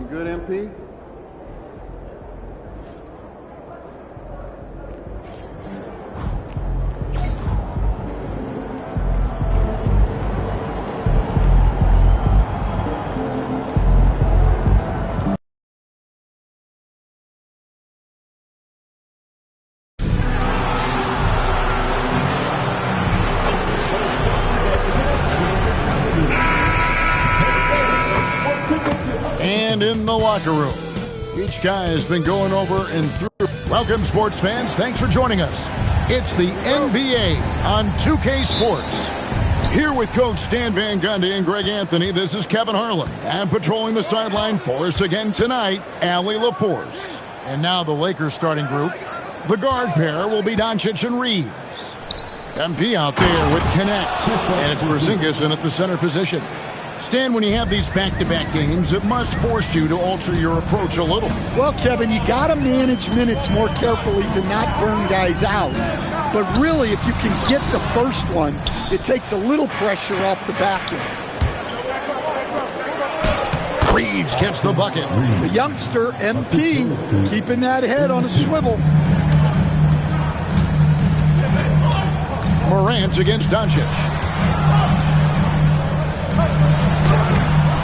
Good, MP? And in the locker room, each guy has been going over and through. Welcome, sports fans. Thanks for joining us. It's the NBA on 2K Sports. Here with Coach Stan Van Gundy and Greg Anthony, this is Kevin Harlan. And patrolling the sideline for us again tonight, Allie LaForce. And now the Lakers starting group. The guard pair will be Doncic and Reeves. MP out there with Connect. And it's Porzingis in at the center position. Stan, when you have these back-to-back games, it must force you to alter your approach a little. Well, Kevin, you got to manage minutes more carefully to not burn guys out. But really, if you can get the first one, it takes a little pressure off the back end. Reeves gets the bucket. The youngster, MP, keeping that head on a swivel. Morant against Doncic.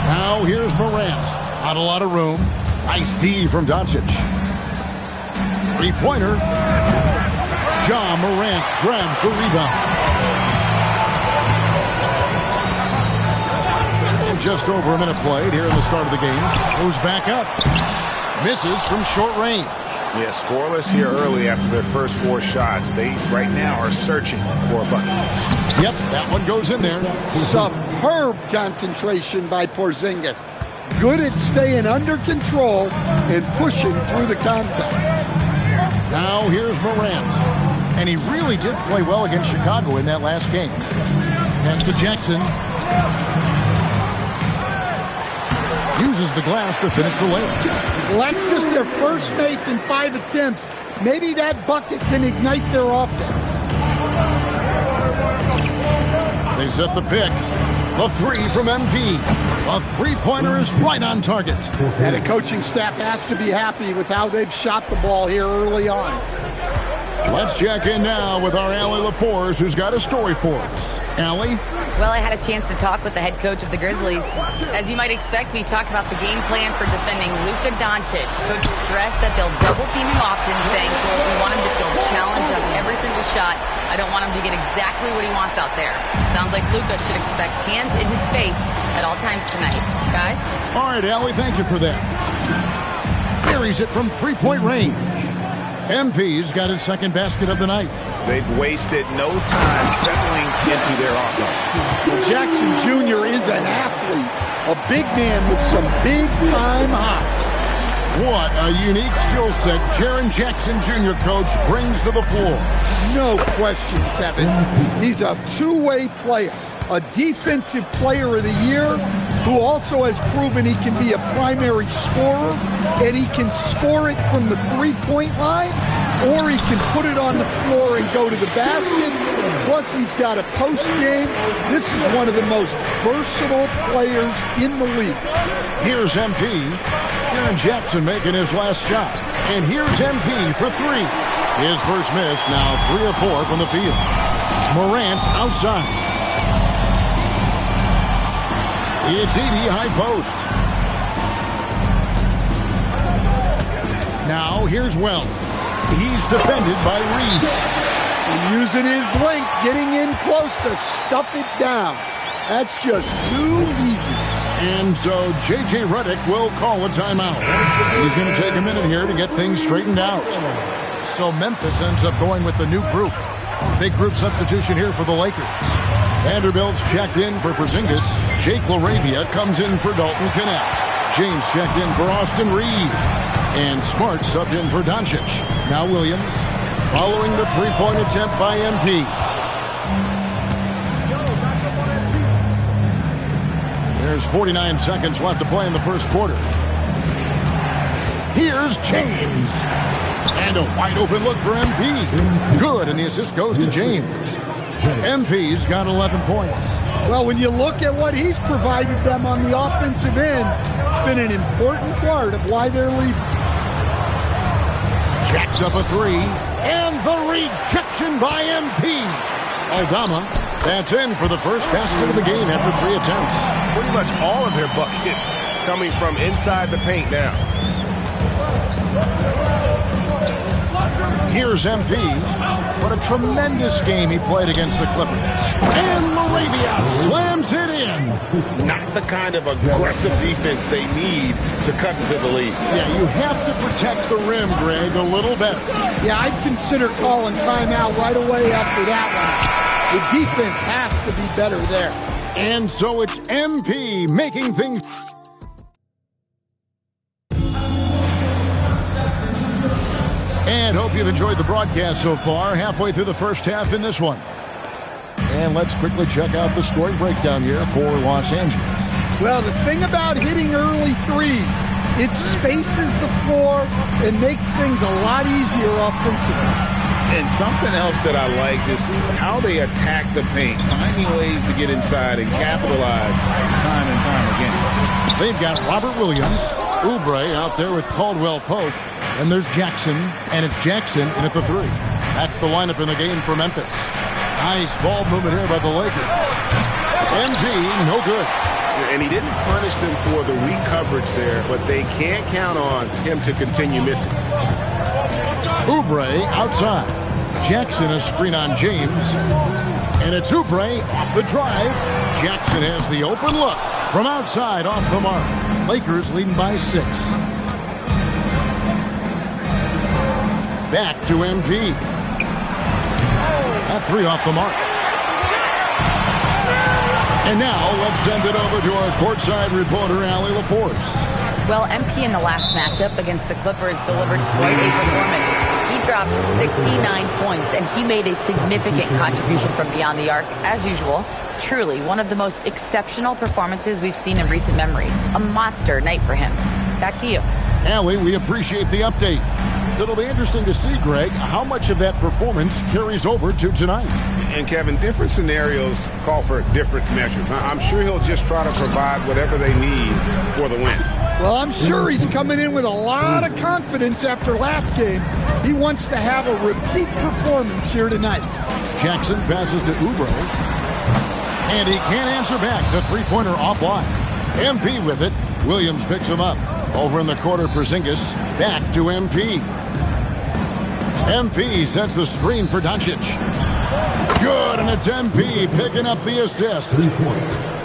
Now here's Morant. Not a lot of room. Nice D from Doncic. Three-pointer. Ja Morant grabs the rebound. And just over a minute played here in the start of the game. Goes back up. Misses from short range. Yeah, scoreless here early after their first 4 shots. They, right now, are searching for a bucket. Yep, that one goes in there. Superb concentration by Porzingis. Good at staying under control and pushing through the contact. Now here's Morant. And he really did play well against Chicago in that last game. Pass to Jackson. Uses the glass to finish the layup. Well, that's just their first make in 5 attempts. Maybe that bucket can ignite their offense. They set the pick. The three from MP. A three-pointer is right on target. And the coaching staff has to be happy with how they've shot the ball here early on. Let's check in now with our Allie LaForce, who's got a story for us. Allie? Well, I had a chance to talk with the head coach of the Grizzlies. As you might expect, we talked about the game plan for defending Luka Doncic. Coach stressed that they'll double team him often, saying, we want him to feel challenged on every single shot. I don't want him to get exactly what he wants out there. Sounds like Luka should expect hands in his face at all times tonight. Guys? All right, Allie, thank you for that. Buries it from three-point range. MP's got his second basket of the night. They've wasted no time settling into their offense. Well, Jackson Jr. is an athlete, a big man with some big-time hops. What a unique skill set Jaren Jackson Jr., Coach, brings to the floor. No question, Kevin. He's a two-way player, a defensive player of the year who also has proven he can be a primary scorer, and he can score it from the three-point line, or he can put it on the floor and go to the basket. Plus, he's got a post game. This is one of the most versatile players in the league. Here's MP. Jaren Jackson making his last shot. And here's MP for three. His first miss, now 3 of 4 from the field. Morant outside. It's Edey, high post. Now here's Wells. He's defended by Reed. And using his length, getting in close to stuff it down. That's just too easy. And so J.J. Redick will call a timeout. He's going to take a minute here to get things straightened out. So Memphis ends up going with the new group. Big group substitution here for the Lakers. Vanderbilt's checked in for Porzingis. Jake LaRavia comes in for Dalton Connect. James checked in for Austin Reed. And Smart subbed in for Doncic. Now Williams following the three-point attempt by MP. There's 49 seconds left to play in the first quarter. Here's James. And a wide-open look for MP. Good, and the assist goes to James. MP's got 11 points. Well, when you look at what he's provided them on the offensive end, it's been an important part of why they're leading. Jacks up a three, and the rejection by MP. Aldama, that's in for the first basket of the game after 3 attempts. Pretty much all of their buckets coming from inside the paint now. Here's MP. What a tremendous game he played against the Clippers. And Moravia slams it in. Not the kind of aggressive defense they need to cut into the lead. Yeah, you have to protect the rim, Greg, a little better. Yeah, I'd consider calling timeout right away after that one. The defense has to be better there. And so it's MP making things... And hope you've enjoyed the broadcast so far. Halfway through the first half in this one. And let's quickly check out the scoring breakdown here for Los Angeles. Well, the thing about hitting early threes, it spaces the floor and makes things a lot easier offensively. And something else that I liked is how they attack the paint, finding ways to get inside and capitalize time and time again. They've got Robert Williams, Oubre out there with Caldwell Pope, and there's Jackson, and it's Jackson in at the 3. That's the lineup in the game for Memphis. Nice ball movement here by the Lakers. MP, no good. And he didn't punish them for the weak coverage there, but they can't count on him to continue missing. Oubre outside. Jackson a screen on James. And it's Oubre off the drive. Jackson has the open look from outside off the mark. Lakers leading by 6. Back to MP. That 3 off the mark. And now let's send it over to our courtside reporter, Allie LaForce. Well, MP in the last matchup against the Clippers delivered quite a performance. He dropped 69 points, and he made a significant contribution from beyond the arc, as usual. Truly, one of the most exceptional performances we've seen in recent memory. A monster night for him. Back to you. Allie, we appreciate the update. It'll be interesting to see, Greg, how much of that performance carries over to tonight. And, Kevin, different scenarios call for different measures. I'm sure he'll just try to provide whatever they need for the win. Well, I'm sure he's coming in with a lot of confidence after last game. He wants to have a repeat performance here tonight. Jackson passes to Oubre. And he can't answer back. The three-pointer offline. MP with it. Williams picks him up. Over in the corner, Porzingis. Back to MP. MP sets the screen for Doncic. Good, and it's MP picking up the assist.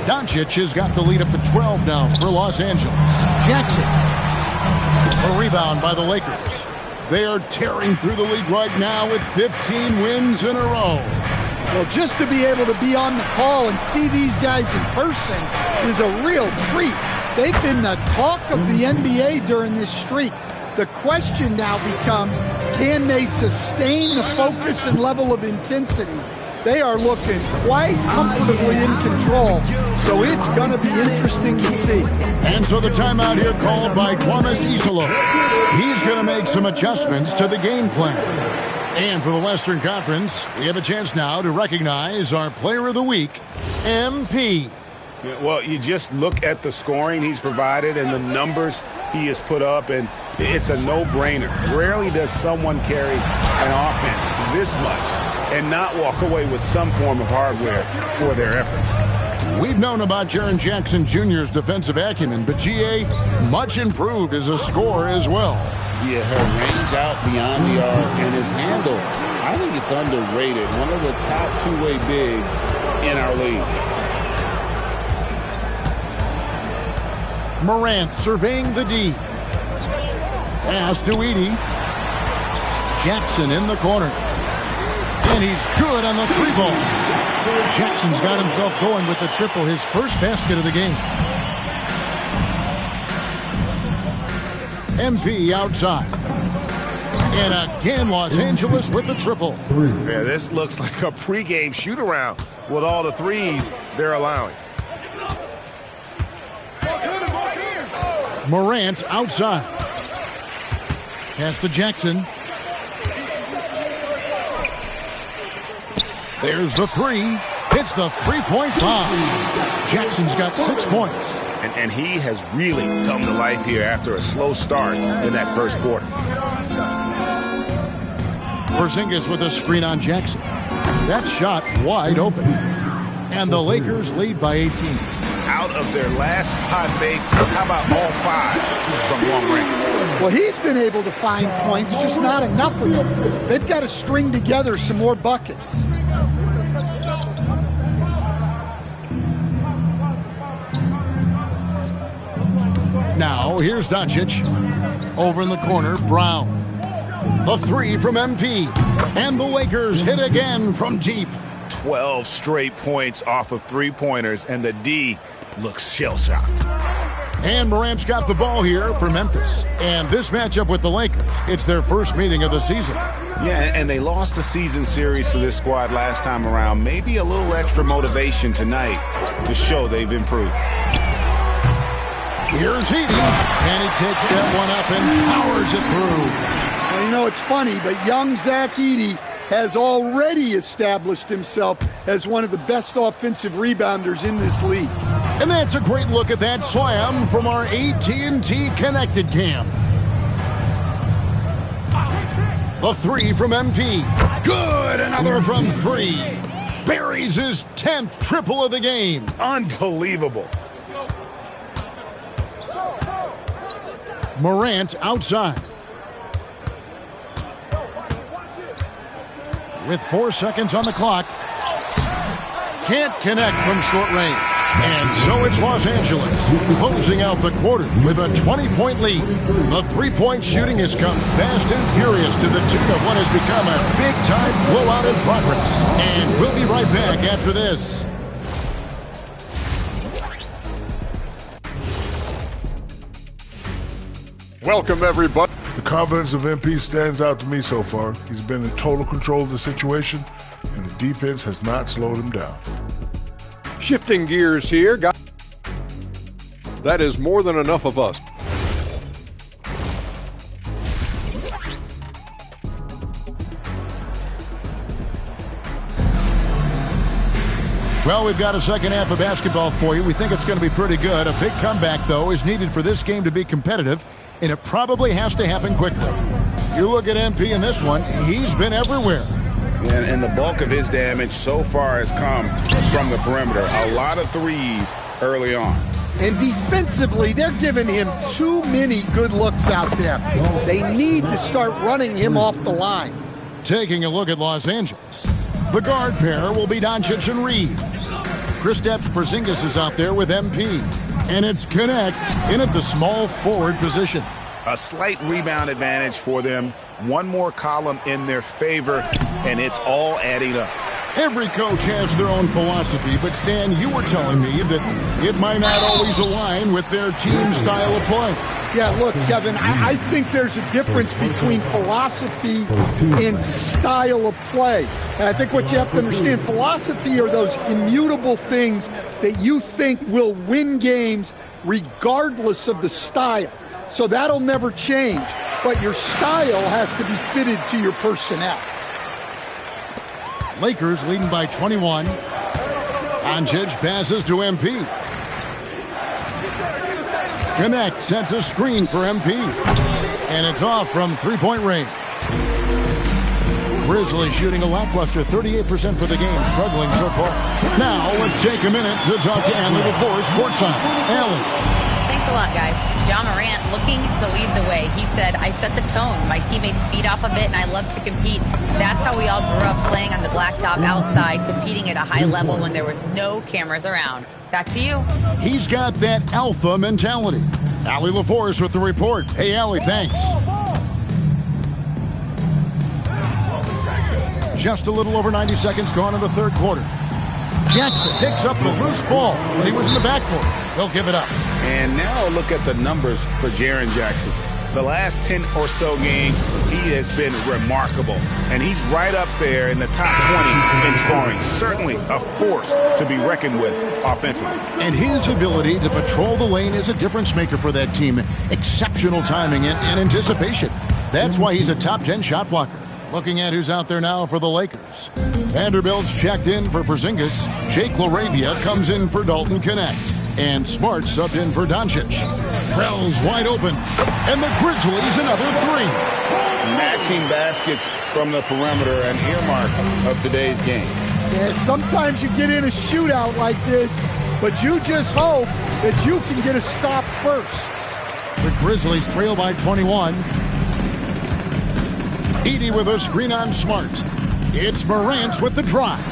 Doncic has got the lead up to 12 now for Los Angeles. Jackson. A rebound by the Lakers. They are tearing through the league right now with 15 wins in a row. Well, just to be able to be on the call and see these guys in person is a real treat. They've been the talk of the NBA during this streak. The question now becomes, can they sustain the focus and level of intensity? They are looking quite comfortably in control, so it's going to be interesting to see. And so the timeout here called by Thomas Isolo. He's going to make some adjustments to the game plan. And for the Western Conference, we have a chance now to recognize our Player of the Week, MP. Yeah, well, you just look at the scoring he's provided and the numbers he has put up, and it's a no-brainer. Rarely does someone carry an offense this much and not walk away with some form of hardware for their efforts. We've known about Jaren Jackson Jr.'s defensive acumen, but GA much improved as a scorer as well. Yeah, her range out beyond the arc and his handle, I think it's underrated. One of the top two-way bigs in our league. Morant surveying the D. Pass to Edey. Jackson in the corner. And he's good on the three ball. Jackson's got himself going with the triple, his first basket of the game. MP outside. And again, Los Angeles with the triple. Yeah, this looks like a pregame shoot-around with all the threes they're allowing. Morant outside. Pass to Jackson. There's the three. Hits the three-point bomb. Jackson's got 6 points. And he has really come to life here after a slow start in that first quarter. Porzingis with a screen on Jackson. That shot wide open. And the Lakers lead by 18. Out of their last 5 makes, how about all 5 from long range? Well, he's been able to find points, just not enough of them. They've got to string together some more buckets. Now, here's Doncic. Over in the corner, Brown. The three from MP. And the Lakers hit again from deep. 12 straight points off of three-pointers, and the D looks shell-shocked. And Morant's got the ball here for Memphis. And this matchup with the Lakers, it's their first meeting of the season. Yeah, and they lost the season series to this squad last time around. Maybe a little extra motivation tonight to show they've improved. Here's Edey, and he takes that one up and powers it through. Well, you know, it's funny, but young Zach Edey has already established himself as one of the best offensive rebounders in this league. And that's a great look at that slam from our AT&T Connected Cam. The three from MP. Good, another from three. Buries his 10th triple of the game. Unbelievable. Morant outside. With 4 seconds on the clock. Can't connect from short range. And so it's Los Angeles closing out the quarter with a 20-point lead. The three-point shooting has come fast and furious to the tune of what has become a big-time blowout in progress. And we'll be right back after this. Welcome, everybody. The confidence of MP stands out to me so far. He's been in total control of the situation, and the defense has not slowed him down. Shifting gears here, guys. That is more than enough of us. Well, we've got a second half of basketball for you. We think it's going to be pretty good. A big comeback, though, is needed for this game to be competitive, and it probably has to happen quickly. You look at MP in this one, he's been everywhere. And the bulk of his damage so far has come from the perimeter. A lot of threes early on. And defensively, they're giving him too many good looks out there. They need to start running him off the line. Taking a look at Los Angeles. The guard pair will be Doncic and Reed. Kristaps Porzingis is out there with MP. And it's Connect in at the small forward position. A slight rebound advantage for them. One more column in their favor, and it's all adding up. Every coach has their own philosophy, but Stan, you were telling me that it might not always align with their team style of play. Yeah, look, Kevin, I think there's a difference between philosophy and style of play. And I think what you have to understand, philosophy are those immutable things that you think will win games regardless of the style. So that'll never change, but your style has to be fitted to your personnel. Lakers leading by 21. Doncic passes to MP. Connect sets a screen for MP. And it's off from three-point range. Grizzlies shooting a lackluster 38% for the game, struggling so far. Now let's take a minute to talk to Allie LaForce courtside. Allie. Thanks a lot, guys. John Morant looking to lead the way. He said, I set the tone. My teammates feed off of it, and I love to compete. That's how we all grew up, playing on the blacktop outside, competing at a high level when there was no cameras around. Back to you. He's got that alpha mentality. Allie LaForce with the report. Hey, Allie, thanks. Just a little over 90 seconds gone in the third quarter. Jackson picks up the loose ball, but he was in the backcourt. They'll give it up. And now look at the numbers for Jaren Jackson. The last 10 or so games, he has been remarkable. And he's right up there in the top 20 in scoring. Certainly a force to be reckoned with offensively. And his ability to patrol the lane is a difference maker for that team. Exceptional timing and anticipation. That's why he's a top 10 shot blocker. Looking at who's out there now for the Lakers. Vanderbilt's checked in for Porzingis. Jake LaRavia comes in for Dalton Connect. And Smart subbed in for Doncic. Rell's wide open. And the Grizzlies another three. Matching baskets from the perimeter, an earmark of today's game. Yeah, sometimes you get in a shootout like this, but you just hope that you can get a stop first. The Grizzlies trail by 21. Edey with a screen on Smart. It's Morant with the drive.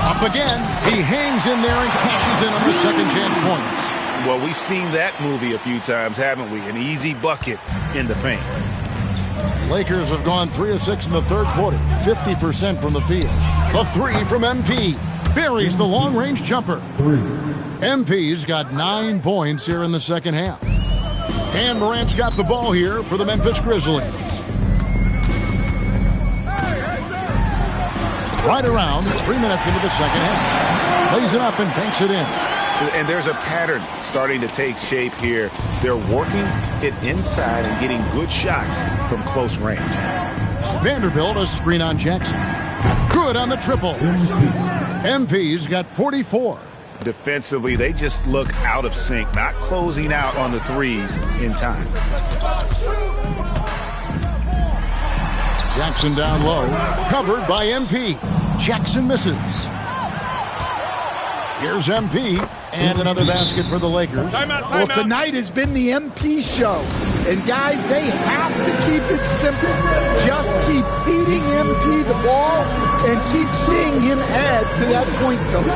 Up again. He hangs in there and cashes in on the second chance points. Well, we've seen that movie a few times, haven't we? An easy bucket in the paint. Lakers have gone 3 of 6 in the third quarter, 50% from the field. A three from MP. Buries the long-range jumper. MP's got 9 points here in the second half. And Morant's got the ball here for the Memphis Grizzlies. Right around 3 minutes into the second half. Plays it up and banks it in. And there's a pattern starting to take shape here. They're working it inside and getting good shots from close range. Vanderbilt a screen on Jackson. Good on the triple. MP's got 44. Defensively, they just look out of sync, not closing out on the threes in time. Jackson down low, covered by MP. Jackson misses. Here's MP, and another basket for the Lakers. Well, tonight has been the MP show. And guys, they have to keep it simple. Just keep feeding MP the ball and keep seeing him add to that point total.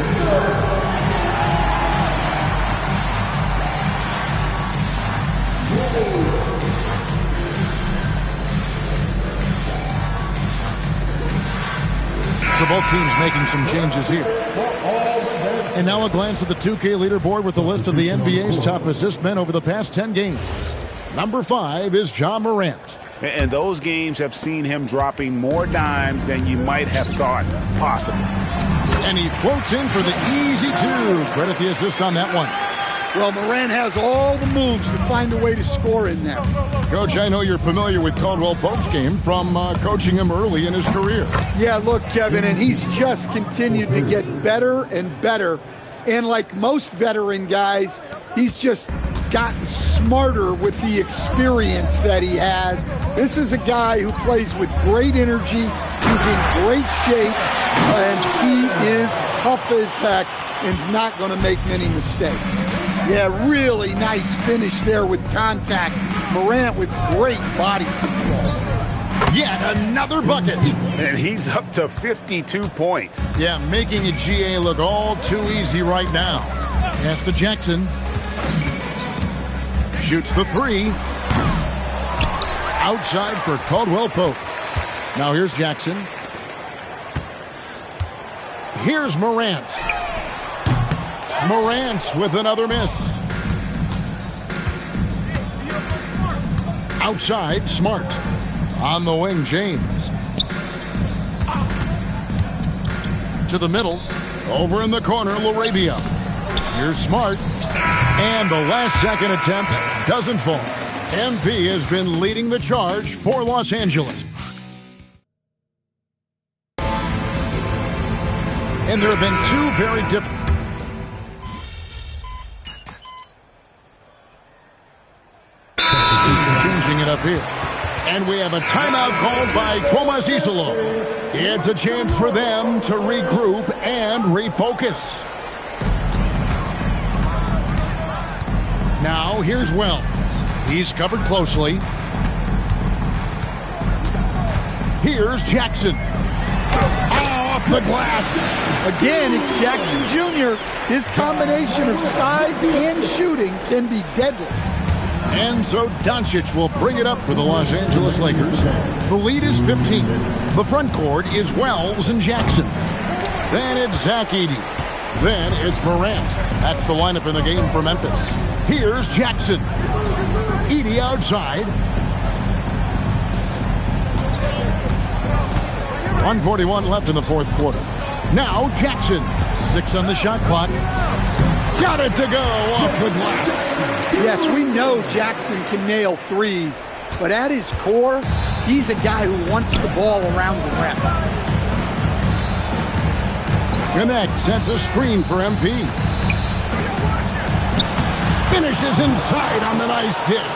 So both teams making some changes here. And now a glance at the 2K leaderboard with a list of the NBA's top assist men over the past 10 games. Number 5 is Ja Morant. And those games have seen him dropping more dimes than you might have thought possible. And he floats in for the easy two. Credit the assist on that one. Well, Morant has all the moves to find a way to score in there. Coach, I know you're familiar with Caldwell Pope's game from coaching him early in his career. Yeah, look, Kevin, and he's just continued to get better and better. And like most veteran guys, he's just gotten smarter with the experience that he has. This is a guy who plays with great energy. He's in great shape, and he is tough as heck and is not going to make many mistakes. Yeah, really nice finish there with contact. Morant with great body control. Yet another bucket. And he's up to 52 points. Yeah, making a GA look all too easy right now. Pass to Jackson. Shoots the three. Outside for Caldwell Pope. Now here's Jackson. Here's Morant. Morant with another miss. Outside, Smart. On the wing, James. To the middle. Over in the corner, LaRavia. Here's Smart. And the last second attempt doesn't fall. MP has been leading the charge for Los Angeles. And there have been two very different... Changing it up here. And we have a timeout called by Thomas Isolo. It's a chance for them to regroup and refocus. Now here's Wells. He's covered closely. Here's Jackson. Off the glass. Again, it's Jackson Jr. His combination of size and shooting can be deadly. And so Doncic will bring it up for the Los Angeles Lakers. The lead is 15. The front court is Wells and Jackson. Then it's Zach Edey. Then it's Morant. That's the lineup in the game for Memphis. Here's Jackson. Edie outside. 1:41 left in the fourth quarter. Now Jackson. 6 on the shot clock. Got it to go off the glass. Yes, we know Jackson can nail threes, but at his core, he's a guy who wants the ball around the rim. Connect sends a screen for MP. Finishes inside on the nice dish.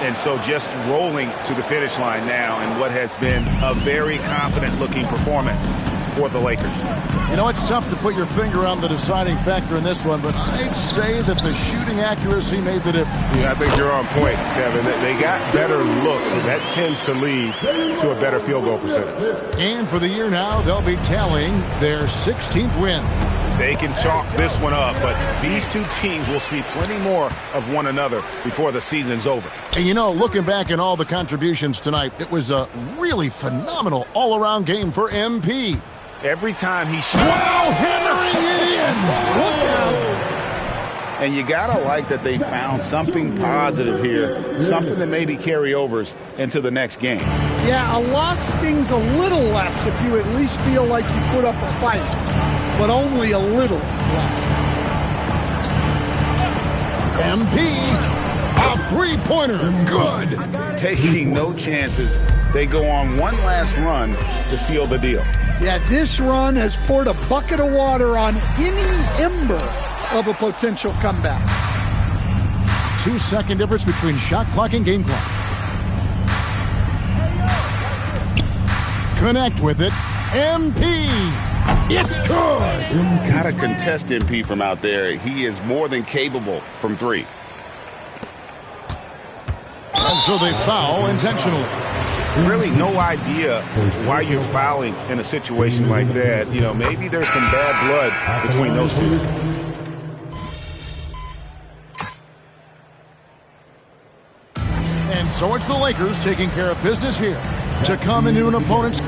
And so just rolling to the finish line now in what has been a very confident-looking performance for the Lakers. You know, it's tough to put your finger on the deciding factor in this one, but I'd say that the shooting accuracy made the difference. Yeah, I think you're on point, Kevin. They got better looks, and that tends to lead to a better field goal percentage. And for the year now, they'll be tallying their 16th win. They can chalk this one up, but these two teams will see plenty more of one another before the season's over. And you know, looking back at all the contributions tonight, it was a really phenomenal all-around game for MP. Every time he shot. Wow, hammering it in. Look out. And you got to like that they found something positive here, something that maybe carry overs into the next game. Yeah, a loss stings a little less if you at least feel like you put up a fight, but only a little less. MP, a three-pointer, good. Taking no chances, they go on one last run to seal the deal. Yeah, this run has poured a bucket of water on any ember of a potential comeback. 2-second difference between shot clock and game clock. Connect with it. MP. It's good. Got to contest MP from out there. He is more than capable from three. And so they foul intentionally. Really no idea why you're fouling in a situation like that. You know, maybe there's some bad blood between those two. And so it's the Lakers taking care of business here to come into an opponent's...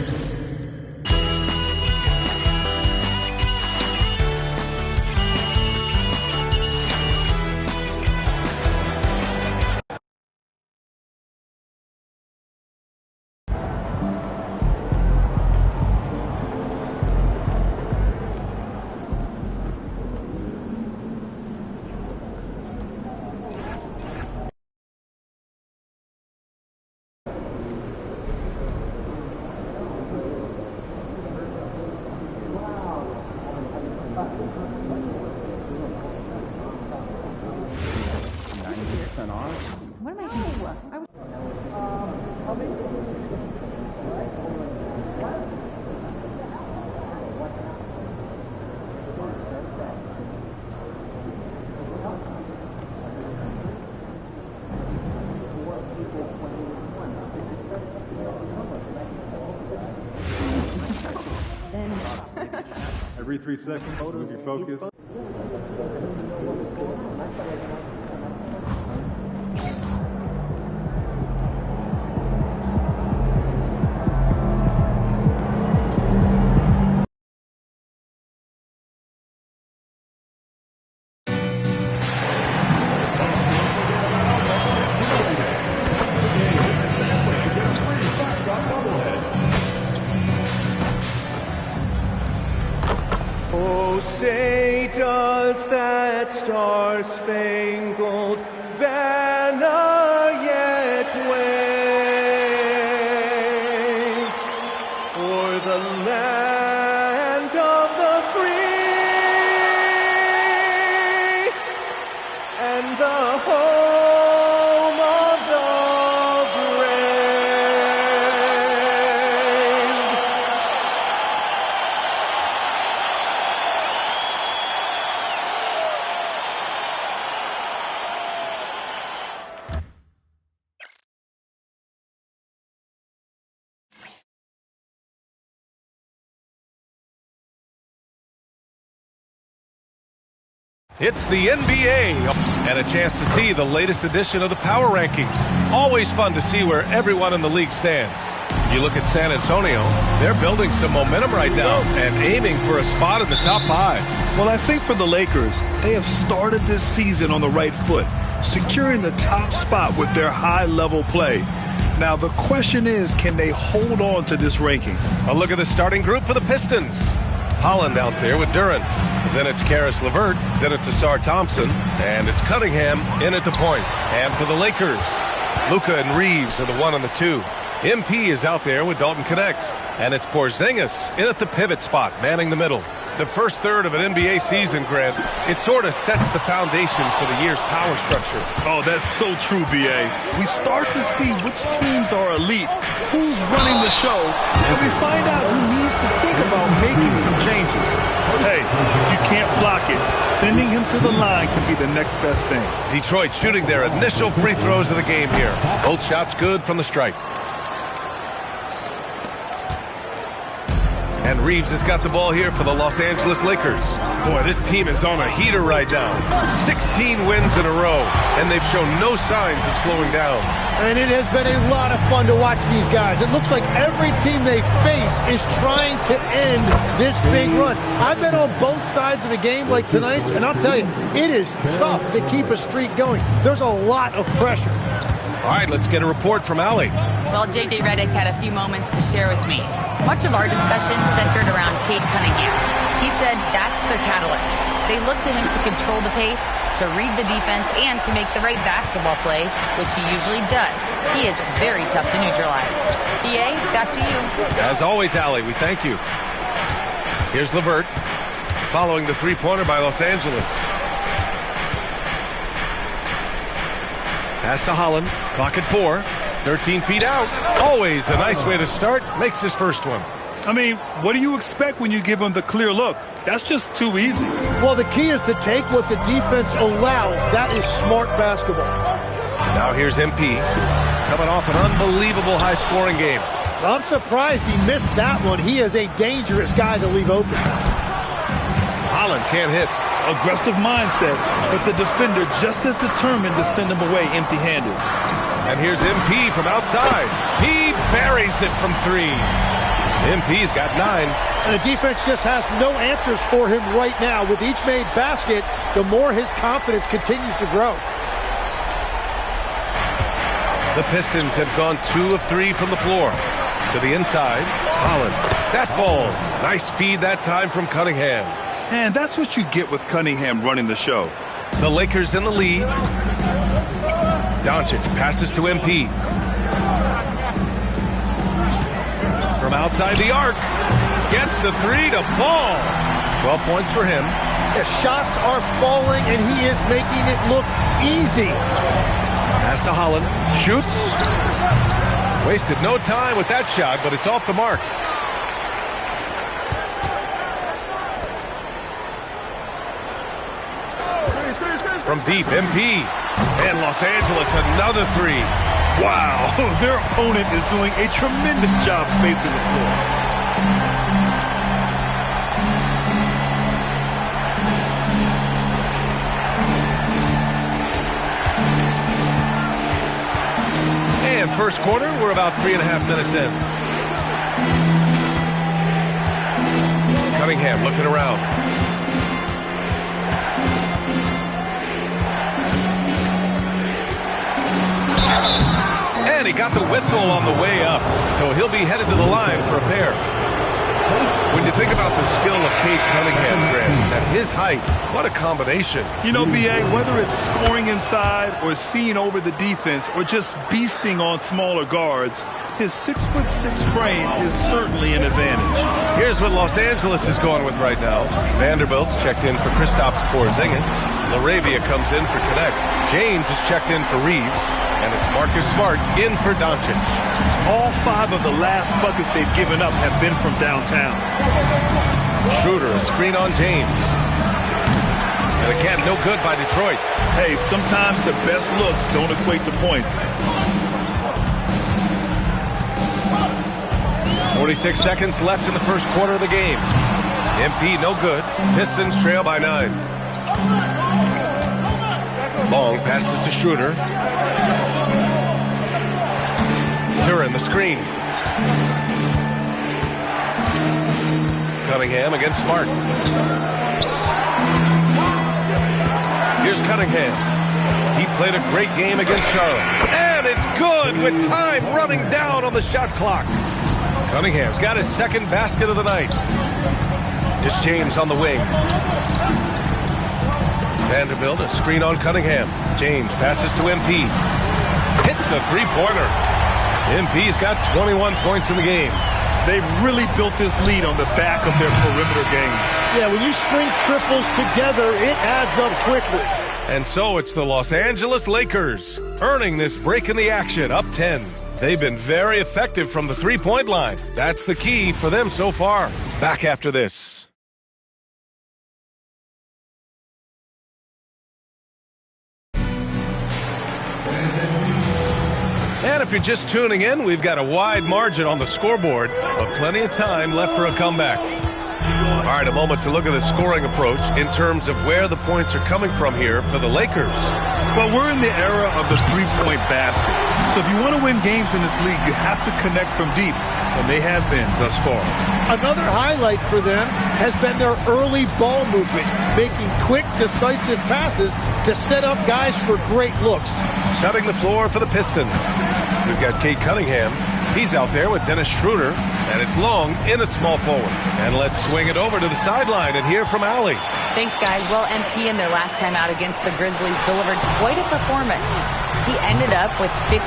What am I thinking? Every 3 seconds, move your focus. Oh, say does that star-spangled banner yet wave o'er the land of the free and the home of the brave? It's the NBA. And a chance to see the latest edition of the Power Rankings. Always fun to see where everyone in the league stands. You look at San Antonio, they're building some momentum right now and aiming for a spot in the top 5. Well, I think for the Lakers, they have started this season on the right foot, securing the top spot with their high-level play. Now, the question is, can they hold on to this ranking? A look at the starting group for the Pistons. Holland out there with Duran. Then it's Karis LeVert. Then it's Asar Thompson. And it's Cunningham in at the point. And for the Lakers, Luka and Reeves are the 1 and the 2. MP is out there with Dalton Connect. And it's Porzingis in at the pivot spot, manning the middle. The first third of an NBA season, Grant, it sort of sets the foundation for the year's power structure. Oh, that's so true, B.A. We start to see which teams are elite, who's running the show, and we find out who needs to think about making some changes. Hey, if you can't block it, sending him to the line can be the next best thing. Detroit shooting their initial free throws of the game here. Both shots good from the stripe. And Reeves has got the ball here for the Los Angeles Lakers. Boy, this team is on a heater right now. 16 wins in a row, and they've shown no signs of slowing down. And it has been a lot of fun to watch these guys. It looks like every team they face is trying to end this big run. I've been on both sides of a game like tonight's, and I'll tell you, it is tough to keep a streak going. There's a lot of pressure. All right, let's get a report from Allie. Well, J.J. Redick had a few moments to share with me. Much of our discussion centered around Cade Cunningham. He said that's their catalyst. They look to him to control the pace, to read the defense, and to make the right basketball play, which he usually does. He is very tough to neutralize. PA, back to you. As always, Allie, we thank you. Here's LeVert, following the three-pointer by Los Angeles. Pass to Holland, clock at 4. 13 feet out. Always a nice way to start. Makes his first one. I mean, what do you expect when you give him the clear look? That's just too easy. Well, the key is to take what the defense allows. That is smart basketball. Now here's MP, coming off an unbelievable high-scoring game. I'm surprised he missed that one. He is a dangerous guy to leave open. Holland can't hit. Aggressive mindset, but the defender just as determined to send him away empty-handed. And here's MP from outside. He buries it from 3. MP's got 9. And the defense just has no answers for him right now. With each made basket, the more his confidence continues to grow. The Pistons have gone 2 of 3 from the floor. To the inside, Holland. That falls. Nice feed that time from Cunningham. And that's what you get with Cunningham running the show. The Lakers in the lead. Doncic passes to MP. From outside the arc. Gets the 3 to fall. 12 points for him. The shots are falling, and he is making it look easy. Pass to Holland. Shoots. Wasted no time with that shot, but it's off the mark. From deep, MP. And Los Angeles, another 3. Wow, their opponent is doing a tremendous job spacing the floor. And first quarter, we're about 3.5 minutes in. Cunningham looking around. And he got the whistle on the way up, so he'll be headed to the line for a pair. When you think about the skill of Cade Cunningham, Grant, at his height, what a combination. You know, B.A., whether it's scoring inside or seeing over the defense or just beasting on smaller guards, his 6'6" frame is certainly an advantage. Here's what Los Angeles is going with right now. Vanderbilt's checked in for Kristaps Porzingis. LaRavia comes in for Connect. James is checked in for Reeves. And it's Marcus Smart in for Doncic. All 5 of the last buckets they've given up have been from downtown. Schroeder, a screen on James. And again, no good by Detroit. Hey, sometimes the best looks don't equate to points. 46 seconds left in the first quarter of the game. MP no good. Pistons trail by 9. Long passes to Schroeder. Duran the screen. Cunningham against Smart. Here's Cunningham. He played a great game against Charlotte. And it's good with time running down on the shot clock. Cunningham's got his second basket of the night. Here's James on the wing. Vanderbilt, a screen on Cunningham. James passes to MP. Hits the three-pointer. MP's got 21 points in the game. They've really built this lead on the back of their perimeter game. Yeah, when you string triples together, it adds up quickly. And so it's the Los Angeles Lakers earning this break in the action, up 10. They've been very effective from the three-point line. That's the key for them so far. Back after this. And if you're just tuning in, we've got a wide margin on the scoreboard, but plenty of time left for a comeback. All right, a moment to look at the scoring approach in terms of where the points are coming from here for the Lakers. Well, we're in the era of the three-point basket. So if you want to win games in this league, you have to connect from deep, and they have been thus far. Another highlight for them has been their early ball movement, making quick, decisive passes to set up guys for great looks. Shutting the floor for the Pistons. We've got Kate Cunningham. He's out there with Dennis Schroeder, and it's Long in at small forward. And let's swing it over to the sideline and hear from Allie. Thanks, guys. Well, MP in their last time out against the Grizzlies delivered quite a performance. He ended up with 58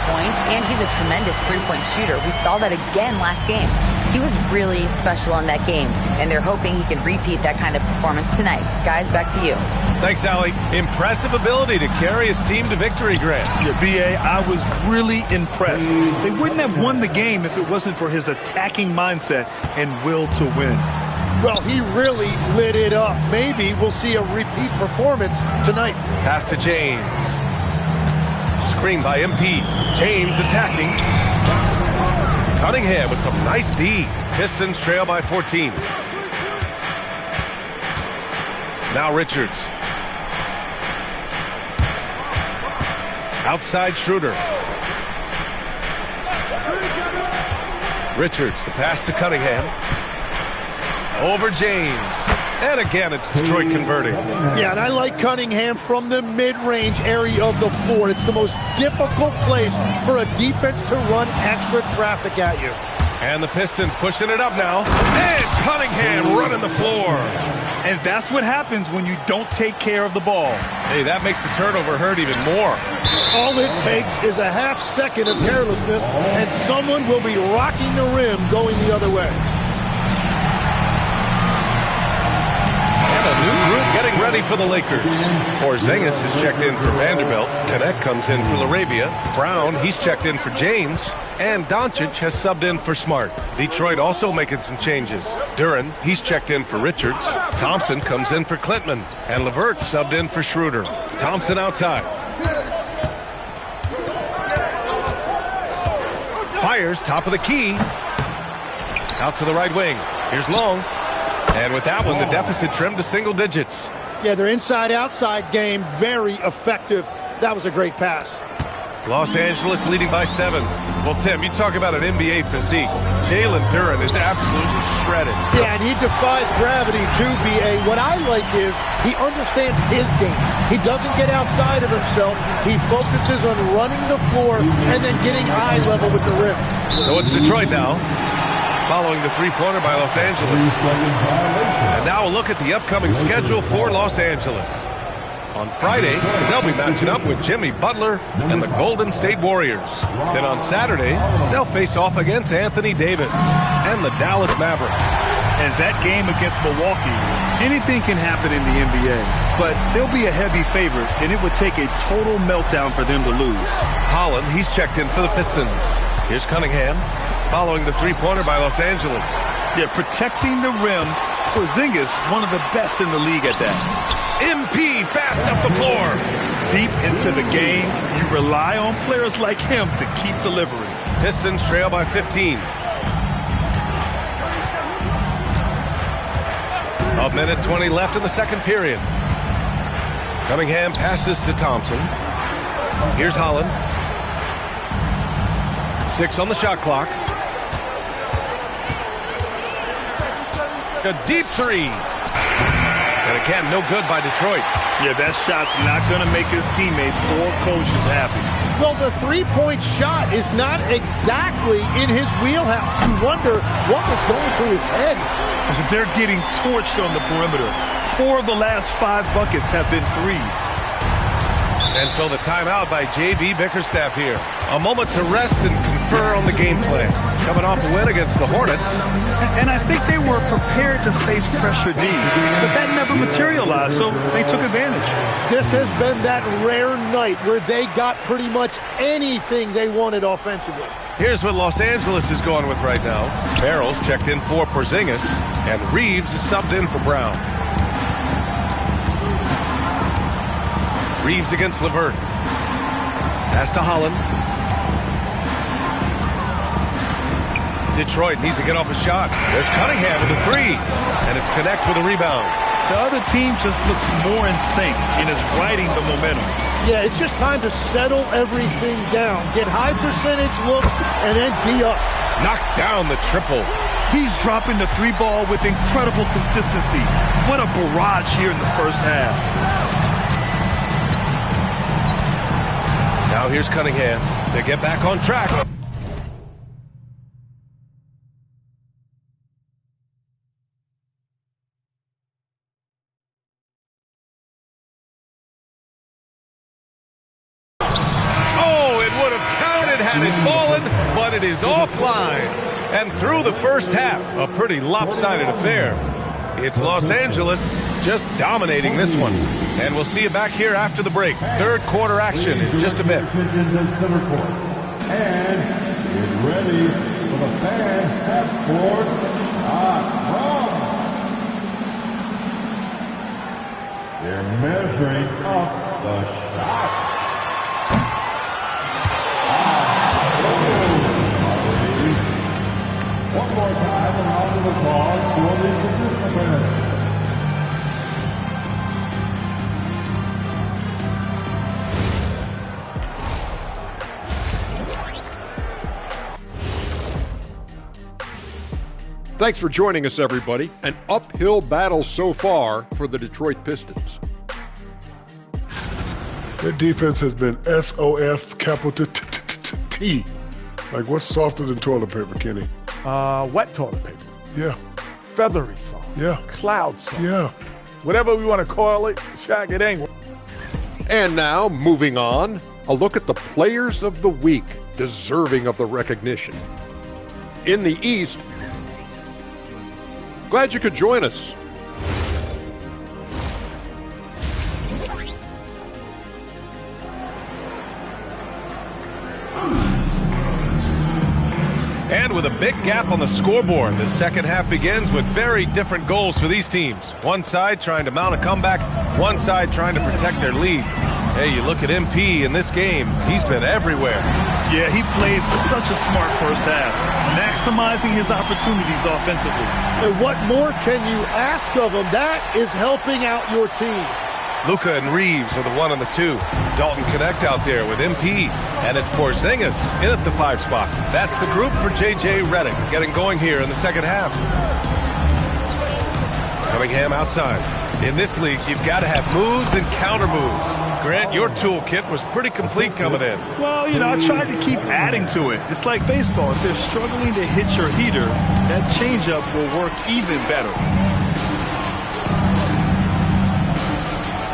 points, and he's a tremendous three-point shooter. We saw that again last game. He was really special in that game, and they're hoping he can repeat that kind of performance tonight. Guys, back to you. Thanks, Allie. Impressive ability to carry his team to victory, Grant. Yeah, B.A., I was really impressed. They wouldn't have won the game if it wasn't for his attacking mindset and will to win. Well, he really lit it up. Maybe we'll see a repeat performance tonight. Pass to James. Screen by MP. James attacking. Cunningham with some nice D. Pistons trail by 14. Now Richards. Outside Schroeder. Richards, the pass to Cunningham. Over James. And again, it's Detroit converting. Yeah, and I like Cunningham from the mid-range area of the floor. It's the most difficult place for a defense to run extra traffic at you. And the Pistons pushing it up now. And Cunningham running the floor. And that's what happens when you don't take care of the ball. Hey, that makes the turnover hurt even more. All it takes is a half second of carelessness, and someone will be rocking the rim going the other way. A new group getting ready for the Lakers. Porzingis has checked in for Vanderbilt. Connect comes in for LaRavia. Brown, he's checked in for James. And Doncic has subbed in for Smart. Detroit also making some changes. Duran, he's checked in for Richards. Thompson comes in for Klintman. And LeVert subbed in for Schroeder. Thompson outside. Fires top of the key. Out to the right wing. Here's Long. And with that one, the deficit trimmed to single digits. Yeah, their inside-outside game, very effective. That was a great pass. Los Angeles leading by 7. Well, Tim, you talk about an NBA physique. Jalen Duran is absolutely shredded. Yeah, and he defies gravity too, B.A. What I like is he understands his game. He doesn't get outside of himself. He focuses on running the floor and then getting eye level with the rim. So it's Detroit now, following the three-pointer by Los Angeles. And now a look at the upcoming schedule for Los Angeles. On Friday, they'll be matching up with Jimmy Butler and the Golden State Warriors. Then on Saturday, they'll face off against Anthony Davis and the Dallas Mavericks. As that game against Milwaukee, anything can happen in the NBA, but they'll be a heavy favorite, and it would take a total meltdown for them to lose. Holland, he's checked in for the Pistons. Here's Cunningham, following the three-pointer by Los Angeles. Yeah, protecting the rim. Porzingis, one of the best in the league at that. MP fast up the floor. Deep into the game, you rely on players like him to keep delivering. Pistons trail by 15. A minute 20 left in the second period. Cunningham passes to Thompson. Here's Holland. 6 on the shot clock. A deep three. And again, no good by Detroit. Yeah, that shot's not going to make his teammates or coaches happy. Well, the three-point shot is not exactly in his wheelhouse. You wonder what was going through his head. They're getting torched on the perimeter. 4 of the last 5 buckets have been threes. And so the timeout by J.B. Bickerstaff here. A moment to rest and confer on the game plan. Coming off a win against the Hornets. And I think they were prepared to face pressure D, but that never materialized, so they took advantage. This has been that rare night where they got pretty much anything they wanted offensively. Here's what Los Angeles is going with right now. Barrels checked in for Porzingis, and Reeves is subbed in for Brown. Reeves against LeVert. Pass to Holland. Detroit needs to get off a shot. There's Cunningham with the 3, and it's Connect with a rebound. The other team just looks more in sync and is riding the momentum. Yeah, it's just time to settle everything down. Get high percentage looks and then D up. Knocks down the triple. He's dropping the 3 ball with incredible consistency. What a barrage here in the first half. Now here's Cunningham to get back on track. Had it fallen, but it is offline. And through the first half, a pretty lopsided affair. It's Los Angeles just dominating this one. And we'll see you back here after the break. Third quarter action in just a bit. And get ready for the fan half-court. They're measuring up the shot. One more time, a round of applause for the participants. Thanks for joining us, everybody. An uphill battle so far for the Detroit Pistons. Their defense has been SOF capital T. Like, what's softer than toilet paper, Kenny? Wet toilet paper. Yeah. Feathery soft. Yeah. Cloud soft. Yeah. Whatever we want to call it, Shaq, it ain't. And now, moving on, a look at the players of the week deserving of the recognition. In the East, glad you could join us. And with a big gap on the scoreboard, the second half begins with very different goals for these teams. One side trying to mount a comeback, one side trying to protect their lead. Hey, you look at MP in this game, he's been everywhere. Yeah, he played such a smart first half, maximizing his opportunities offensively. And what more can you ask of him? That is helping out your team. Luka and Reeves are the 1 and the 2. Dalton Connect out there with MP. And it's Porzingis in at the 5 spot. That's the group for J.J. Redick getting going here in the second half. Cunningham outside. In this league, you've got to have moves and counter moves. Grant, your toolkit was pretty complete coming in. Well, I tried to keep adding to it. It's like baseball. If they're struggling to hit your heater, that changeup will work even better.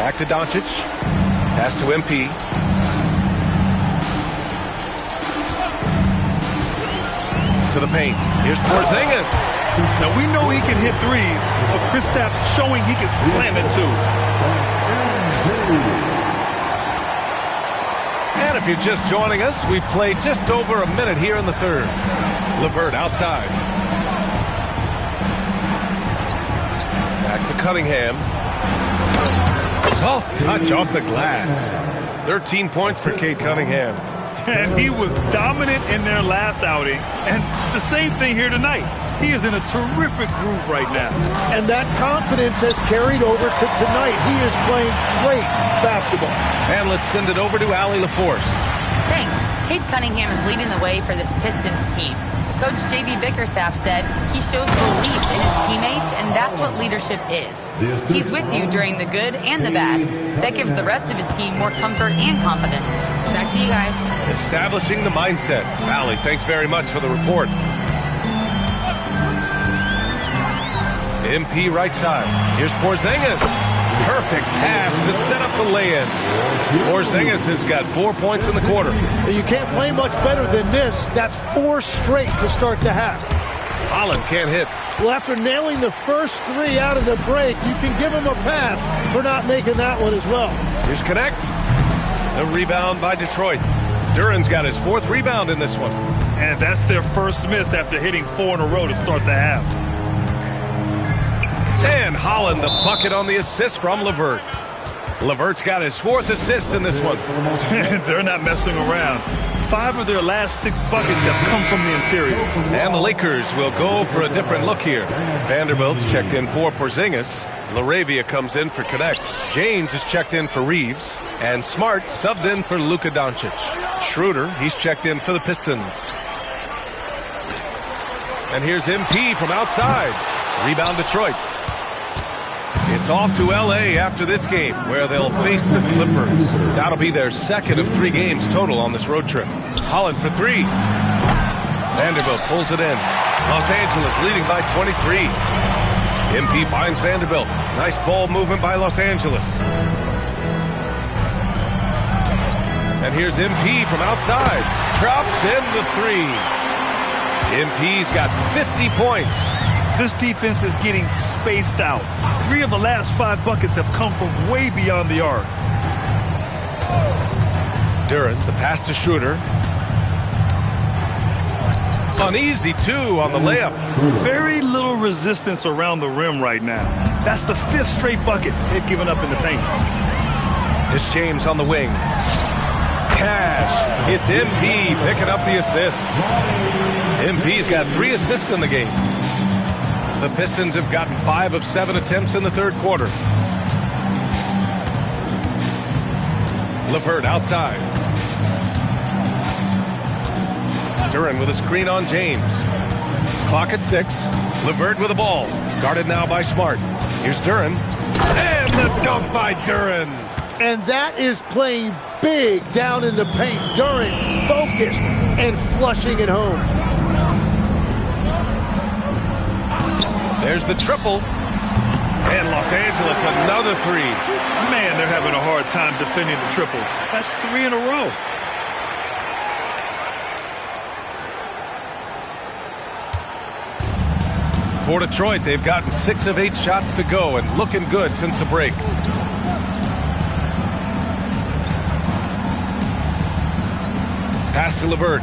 Back to Doncic. Pass to MP. To the paint. Here's Porzingis. Now, we know he can hit threes, but Kristaps showing he can slam it too. And if you're just joining us, we've played just over a minute here in the third. LeVert outside. Back to Cunningham. Soft touch off the glass. 13 points for Cade Cunningham. And he was dominant in their last outing. And the same thing here tonight. He is in a terrific groove right now. And that confidence has carried over to tonight. He is playing great basketball. And let's send it over to Allie LaForce. Thanks. Cade Cunningham is leading the way for this Pistons team. Coach J.B. Bickerstaff said he shows belief in his teammates, and that's what leadership is. He's with you during the good and the bad. That gives the rest of his team more comfort and confidence. Back to you guys. Establishing the mindset. Allie, thanks very much for the report. MP right side. Here's Porzingis. Perfect pass to set up the lay-in. Porzingis has got 4 points in the quarter. You can't play much better than this. That's 4 straight to start the half. Holland can't hit. Well, after nailing the first 3 out of the break, you can give him a pass for not making that one as well. Here's Connect. The rebound by Detroit. Duran's got his 4th rebound in this one. And that's their first miss after hitting 4 in a row to start the half. And Holland, the bucket on the assist from LeVert. LeVert's got his 4th assist in this one. They're not messing around. 5 of their last 6 buckets have come from the interior. And the Lakers will go for a different look here. Vanderbilt's checked in for Porzingis. LaRavia comes in for Connect. James is checked in for Reeves. And Smart subbed in for Luka Doncic. Schroeder, he's checked in for the Pistons. And here's MP from outside. Rebound Detroit. It's off to L.A. after this game, where they'll face the Clippers. That'll be their 2nd of 3 games total on this road trip. Holland for 3. Vanderbilt pulls it in. Los Angeles leading by 23. MP finds Vanderbilt. Nice ball movement by Los Angeles. And here's MP from outside. Drops in the 3. MP's got 50 points. This defense is getting spaced out. 3 of the last 5 buckets have come from way beyond the arc. Duran, the pass to Schroeder. Uneasy, too, on the layup. Very little resistance around the rim right now. That's the 5th straight bucket they've given up in the paint. It's James on the wing. Cash. It's MP picking up the assist. MP's got 3 assists in the game. The Pistons have gotten 5 of 7 attempts in the 3rd quarter. LeVert outside. Duran with a screen on James. Clock at 6. LeVert with the ball. Guarded now by Smart. Here's Duran. And the dunk by Duran. And that is playing big down in the paint. Duran focused and flushing it home. There's the triple. And Los Angeles, another 3. Man, they're having a hard time defending the triple. That's 3 in a row. For Detroit, they've gotten 6 of 8 shots to go and looking good since the break. Pass to LeVert.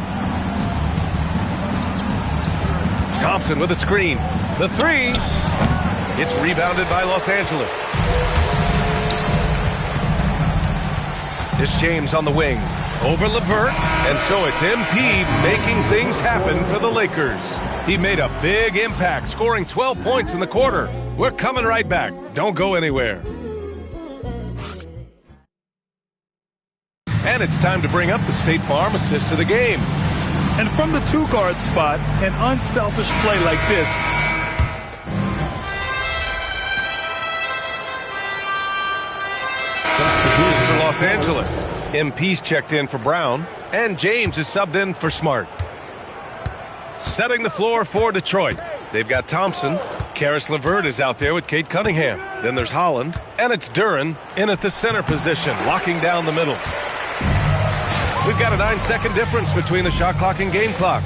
Thompson with a screen. The 3. It's rebounded by Los Angeles. It's James on the wing. Over LeVert. And so it's MP making things happen for the Lakers. He made a big impact, scoring 12 points in the quarter. We're coming right back. Don't go anywhere. And it's time to bring up the State Farm assist of the game. And from the 2-guard spot, an unselfish play like this. For Los Angeles, MP's checked in for Brown, and James is subbed in for Smart. Setting the floor for Detroit. They've got Thompson. Karis LeVert is out there with Cade Cunningham. Then there's Holland, and it's Duran in at the center position, locking down the middle. We've got a 9-second difference between the shot clock and game clock.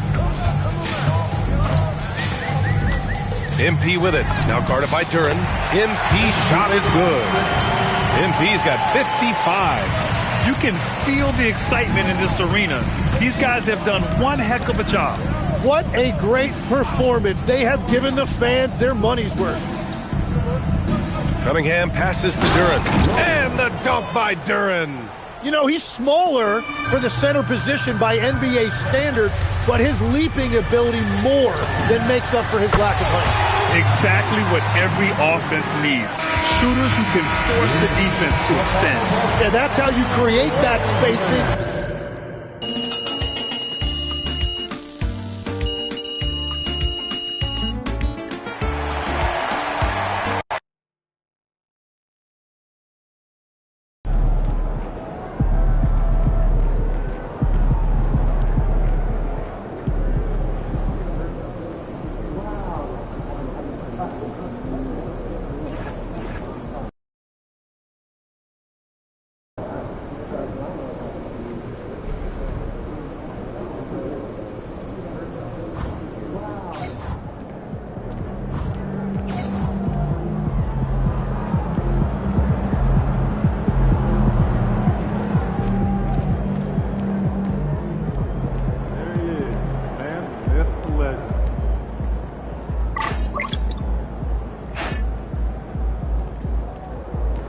MP with it. Now guarded by Duran. MP's shot is good. MP's got 55. You can feel the excitement in this arena. These guys have done one heck of a job. What a great performance. They have given the fans their money's worth. Cunningham passes to Duran. And the dunk by Duran. You know, he's smaller for the center position by NBA standard, but his leaping ability more than makes up for his lack of height. Exactly what every offense needs. Shooters who can force the defense to extend. Yeah, that's how you create that spacing.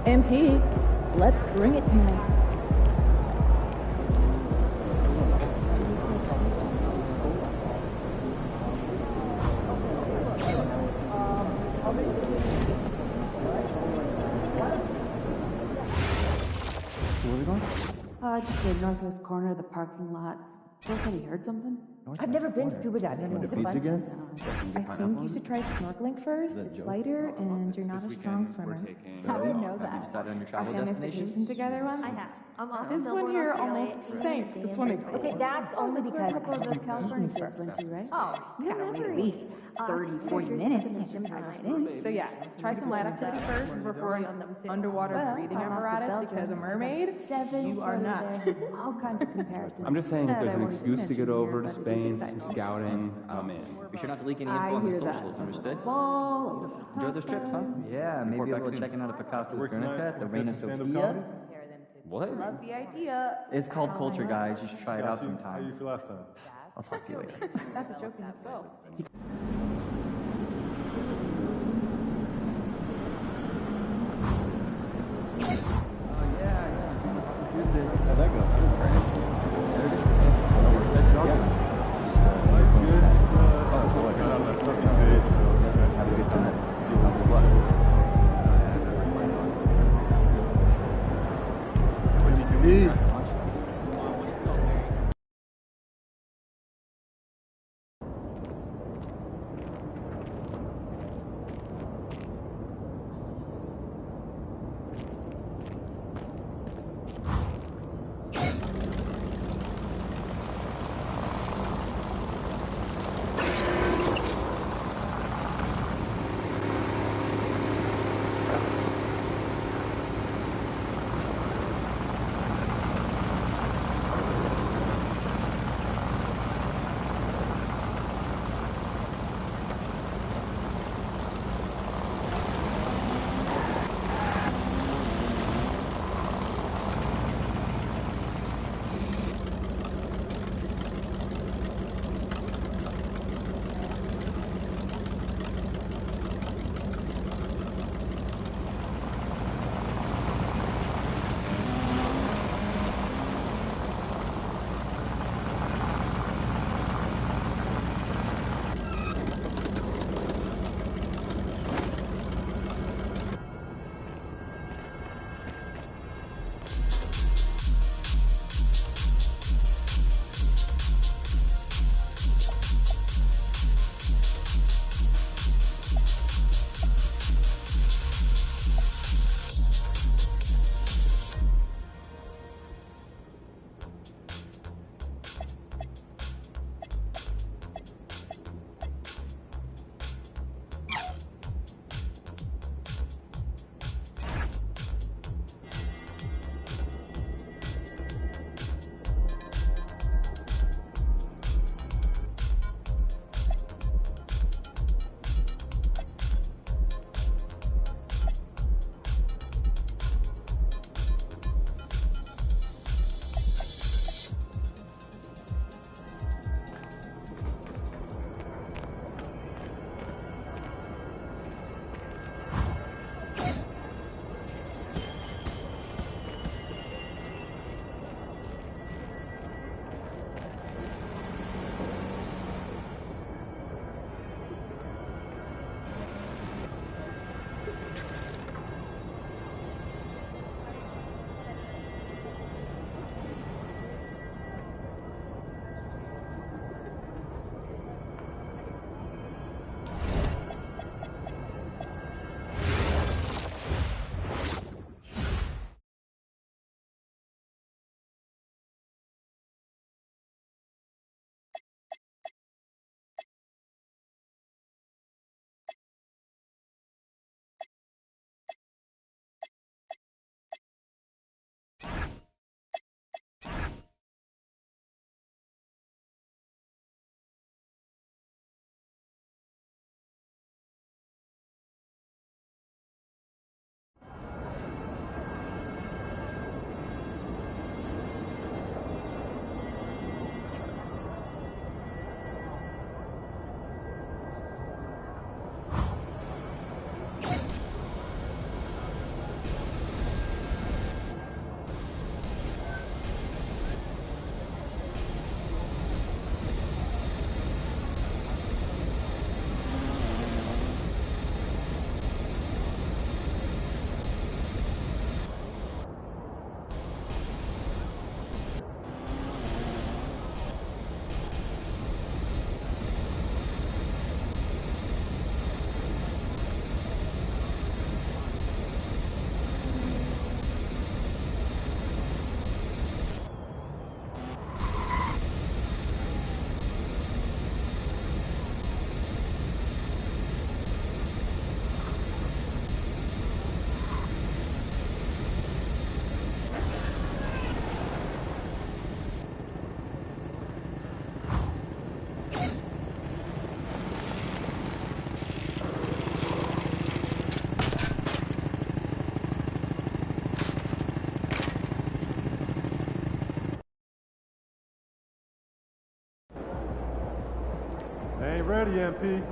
MP, let's bring it tonight. Where are we going? Just the northwest corner of the parking lot. Feels like you heard something? I've never been scuba diving. Is it fun? Again? I think you should try snorkeling first. It's lighter, and you're not a strong swimmer. How do you know that? Have you decided on your travel destinations? Together once. I have. This one here almost sank. This one is okay. That's only because a couple of those California kids went to, right? Oh, You gotta wait at least 30, 40 minutes. You can't just dive right in. So yeah, try some light activity first before underwater breathing apparatus, because a mermaid, you are not. All kinds of comparisons. I'm just saying, if there's an excuse to get over to Spain, some scouting, I'm in. Be sure not to leak any info on the socials, understood? Enjoy those trips, huh? Yeah, maybe a little checking out of Picasso's Guernica, the Reina Sofia. What? Love the idea. It's called culture, guys. You should try it out sometime. How you feel last time? I'll talk to you later. That's a joke in itself. How'd that go? Ain't ready, MP.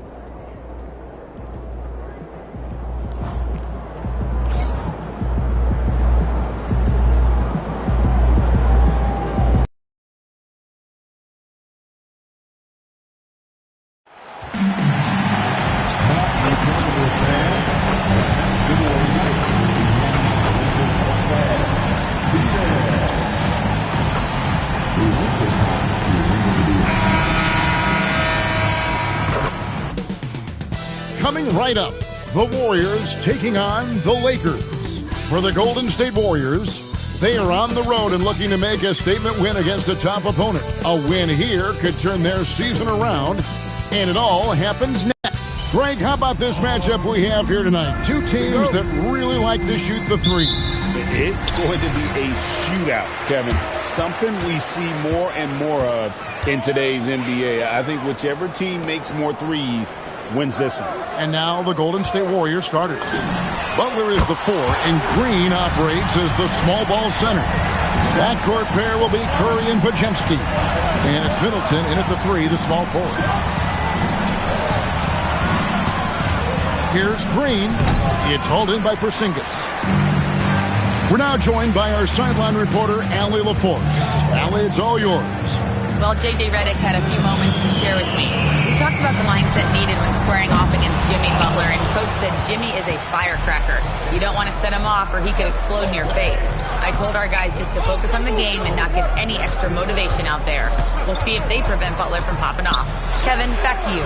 Coming right up, the Warriors taking on the Lakers. For the Golden State Warriors, they are on the road and looking to make a statement win against a top opponent. A win here could turn their season around, and it all happens next. Greg, how about this matchup we have here tonight? Two teams that really like to shoot the three. It's going to be a shootout, Kevin. Something we see more and more of in today's NBA. I think whichever team makes more threes wins this one. And now the Golden State Warriors starters. Butler is the 4, and Green operates as the small ball center. That court pair will be Curry and Podziemski. And it's Middleton in at the 3, the small forward. Here's Green. It's hauled in by Porzingis. We're now joined by our sideline reporter, Allie LaForce. Allie, it's all yours. Well, J.J. Redick had a few moments to share with me. We talked about the mindset needed when squaring off against Jimmy Butler, and Coach said Jimmy is a firecracker. You don't want to set him off or he could explode in your face. I told our guys just to focus on the game and not give any extra motivation out there. We'll see if they prevent Butler from popping off. Kevin, back to you.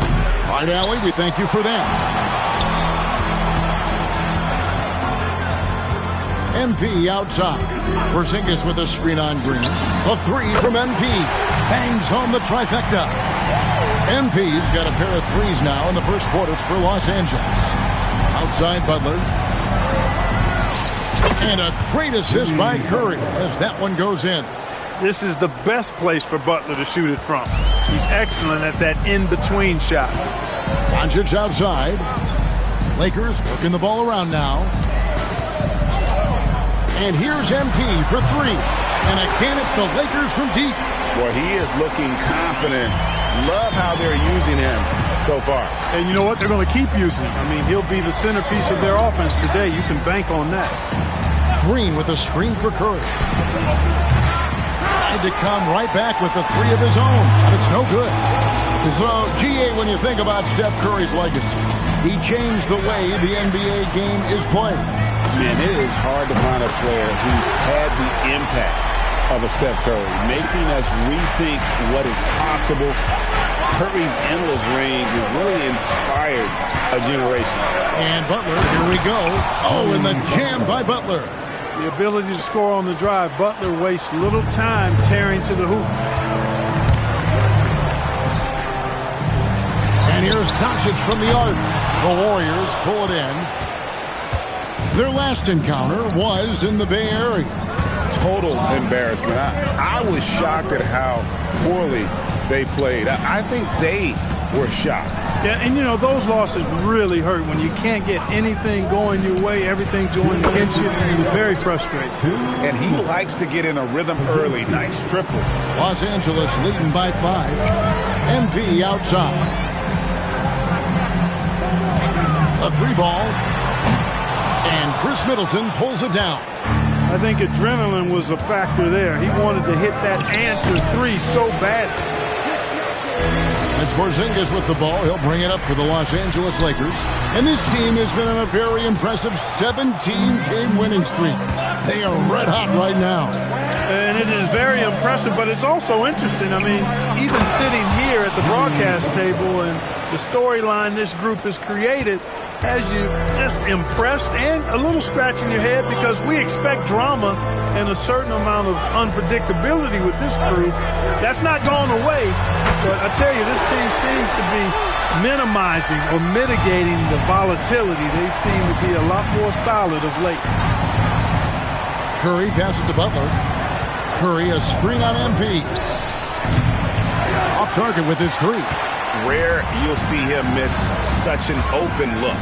All right, Allie, we thank you for that. MP outside. Porzingis with a screen on Green. A 3 from MP. Bangs home the trifecta. MP's got a pair of threes now in the first quarters for Los Angeles. Outside Butler. And a great assist by Curry as that one goes in. This is the best place for Butler to shoot it from. He's excellent at that in-between shot. Doncic outside. Lakers working the ball around now. And here's MP for 3. And again, it's the Lakers from deep. Well, he is looking confident. Love how they're using him so far. And you know what? They're going to keep using him. I mean, he'll be the centerpiece of their offense today. You can bank on that. Green with a screen for Curry. Tried to come right back with the 3 of his own, but it's no good. So, GA, when you think about Steph Curry's legacy, he changed the way the NBA game is played. Man, it is hard to find a player who's had the impact of a Steph Curry, making us rethink what is possible. Curry's endless range has really inspired a generation. And Butler, here we go. Oh, and the jam by Butler. The ability to score on the drive. Butler wastes little time tearing to the hoop. And here's Doncic from the arc. The Warriors pull it in. Their last encounter was in the Bay Area. Total embarrassment. I was shocked at how poorly they played. I think they were shocked. Yeah, and you know, those losses really hurt when you can't get anything going your way, everything's going against you. Very frustrating. And he likes to get in a rhythm early. Nice triple. Los Angeles leading by 5. MP outside. A 3 ball. And Chris Middleton pulls it down. I think adrenaline was a factor there. He wanted to hit that answer 3 so badly. It's Porzingis with the ball. He'll bring it up for the Los Angeles Lakers. And this team has been on a very impressive 17-game winning streak. They are red hot right now. And it is very impressive, but it's also interesting. I mean, even sitting here at the broadcast table and the storyline this group has created has you just impressed and a little scratch in your head because we expect drama and a certain amount of unpredictability with this crew. That's not gone away, but I tell you, this team seems to be minimizing or mitigating the volatility. They seem to be a lot more solid of late. Curry passes to Butler. Curry, a screen on MP. Off target with his 3. Rare you'll see him miss such an open look.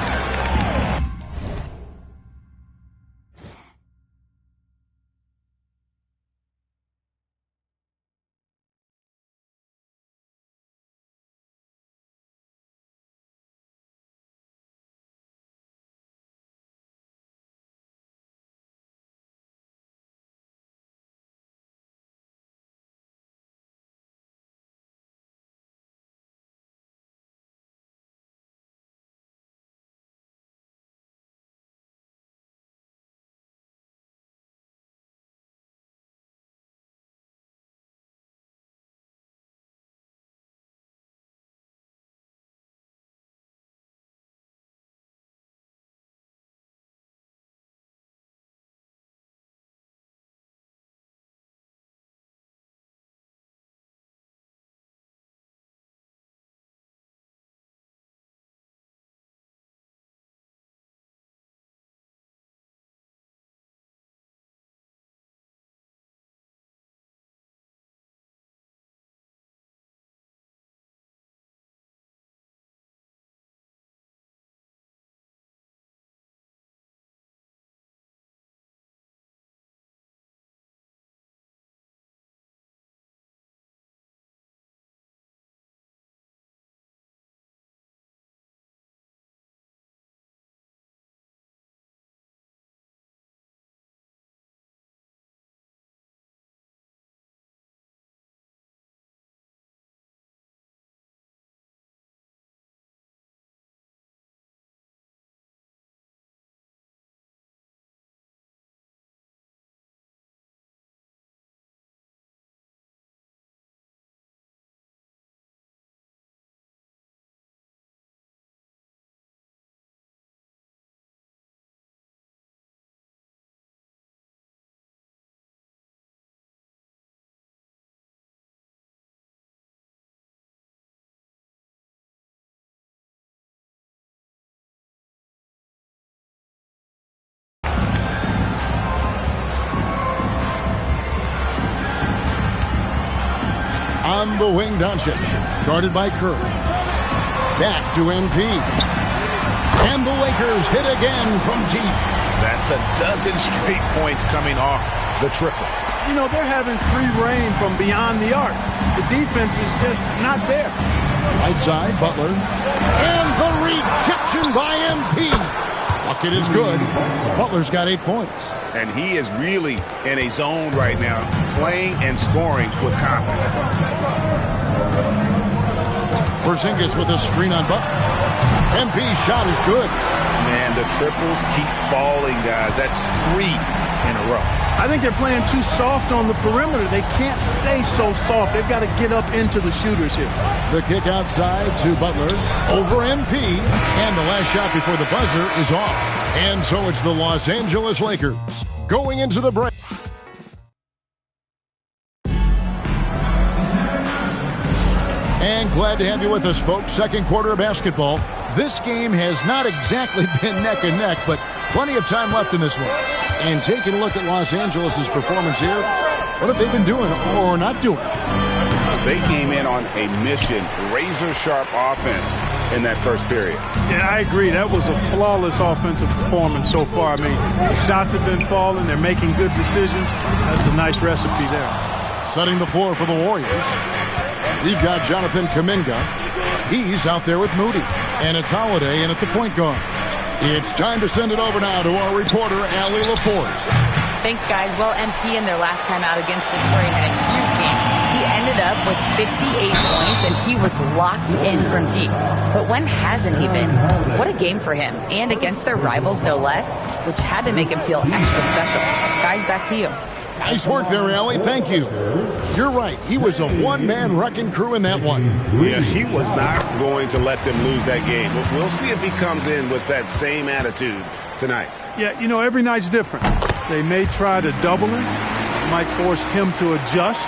On the wing, Doncic. Guarded by Curry. Back to MP. And the Lakers hit again from deep. That's a dozen straight points coming off the triple. You know, they're having free reign from beyond the arc. The defense is just not there. Right side, Butler. And the rejection by MP. Bucket is good. Butler's got 8 points. And he is really in a zone right now, playing and scoring with confidence. Porzingis with a screen on Butler. MP's shot is good. Man, the triples keep falling, guys. That's 3 in a row. I think they're playing too soft on the perimeter. They can't stay so soft. They've got to get up into the shooters here. The kick outside to Butler over MP. And the last shot before the buzzer is off. And so it's the Los Angeles Lakers going into the break. And glad to have you with us, folks. Second quarter of basketball. This game has not exactly been neck and neck, but plenty of time left in this one. And taking a look at Los Angeles' performance here, what have they been doing or not doing? They came in on a mission, razor-sharp offense in that first period. Yeah, I agree. That was a flawless offensive performance so far. I mean, the shots have been falling. They're making good decisions. That's a nice recipe there. Setting the floor for the Warriors. We've got Jonathan Kuminga. He's out there with Moody. And it's Holiday in at the point guard. It's time to send it over now to our reporter, Allie LaForce. Thanks, guys. Well, MP in their last time out against Detroit had a huge game. He ended up with 58 points, and he was locked in from deep. But when hasn't he been? What a game for him, and against their rivals, no less, which had to make him feel extra special. Guys, back to you. Nice work there, Allie. Thank you. You're right. He was a one-man wrecking crew in that one. Yeah, he was not going to let them lose that game. We'll see if he comes in with that same attitude tonight. Yeah, you know, every night's different. They may try to double him, might force him to adjust,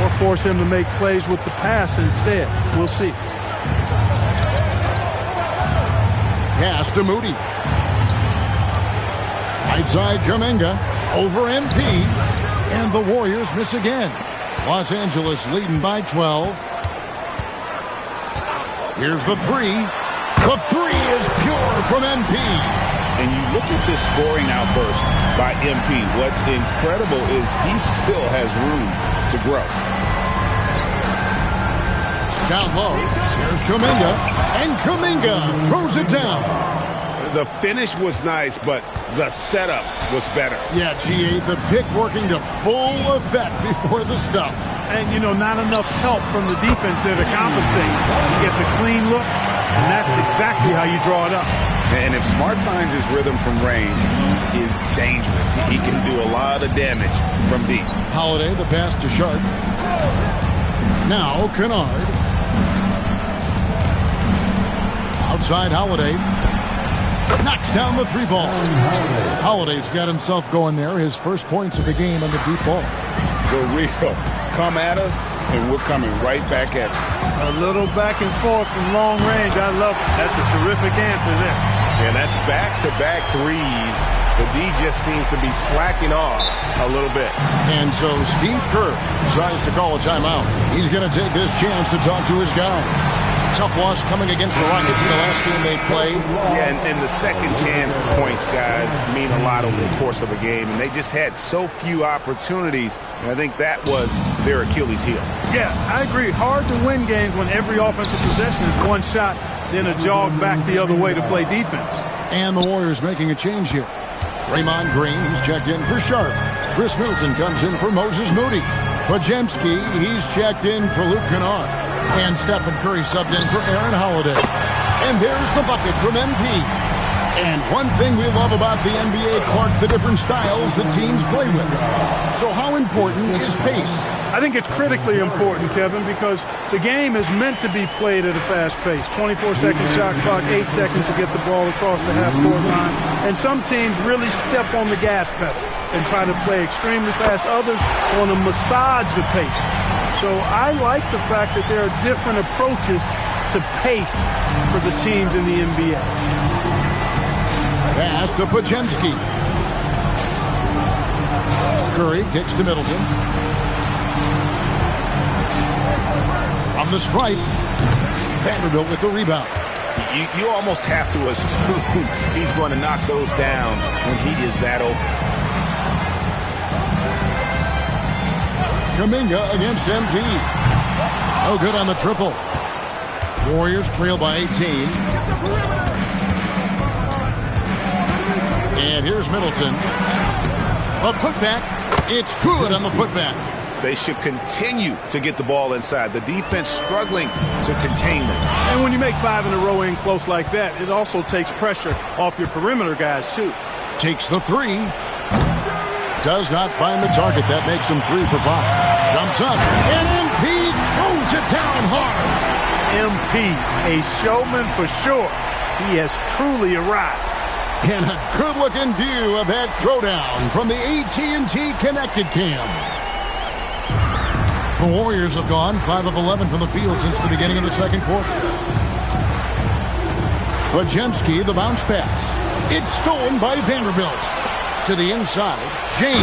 or force him to make plays with the pass instead. We'll see. Pass to Moody. Right side, Kuminga. Over MP. And the Warriors miss again. Los Angeles leading by 12. Here's the three. The three is pure from MP. And you look at this scoring outburst by MP. What's incredible is he still has room to grow. Down low. Here's Kuminga. And Kuminga throws it down. The finish was nice, but the setup was better. Yeah, GA, the pick working to full effect before the stuff. And, you know, not enough help from the defense there to compensate. He gets a clean look, and that's exactly how you draw it up. And if Smart finds his rhythm from range, he is dangerous. He can do a lot of damage from deep. Holiday, the pass to Sharp. Now, Kennard. Outside Holiday. Knocks down the three ball. Holiday's got himself going there. His first points of the game on the deep ball. The real come at us, and we're coming right back at you. A little back and forth from long range. I love it. That's a terrific answer there. And that's back-to-back threes. The D just seems to be slacking off a little bit. And so Steve Kerr decides to call a timeout. He's going to take this chance to talk to his guy. Tough loss coming against the Rockets in the last game they played. Yeah, and the second chance points, guys, mean a lot over the course of a game. And they just had so few opportunities. And I think that was their Achilles heel. Yeah, I agree. Hard to win games when every offensive possession is one shot, then a jog back the other way to play defense. And the Warriors making a change here. Draymond Green, he's checked in for Sharp. Chris Middleton comes in for Moses Moody. Podziemski, he's checked in for Luke Kennard. And Stephen Curry subbed in for Aaron Holiday. And there's the bucket from MP. And one thing we love about the NBA, Clark, the different styles that teams play with. So how important is pace? I think it's critically important, Kevin, because the game is meant to be played at a fast pace. 24-second shot clock, 8 seconds to get the ball across the half-court line. And some teams really step on the gas pedal and try to play extremely fast. Others want to massage the pace. So I like the fact that there are different approaches to pace for the teams in the NBA. Pass to Podziemski. Curry kicks to Middleton. From the stripe, Vanderbilt with the rebound. You almost have to assume he's going to knock those down when he is that open. Kuminga against MP. No good on the triple. Warriors trail by 18. And here's Middleton. A putback. It's good on the putback. They should continue to get the ball inside. The defense struggling to contain them. And when you make 5 in a row in close like that, it also takes pressure off your perimeter guys, too. Takes the three. Does not find the target. That makes him 3 for 5. Jumps up. And MP throws it down hard. MP, a showman for sure. He has truly arrived. And a good-looking view of that throwdown from the AT&T Connected Cam. The Warriors have gone 5 of 11 from the field since the beginning of the second quarter. Podziemski, the bounce pass. It's stolen by Vanderbilt. To the inside, James.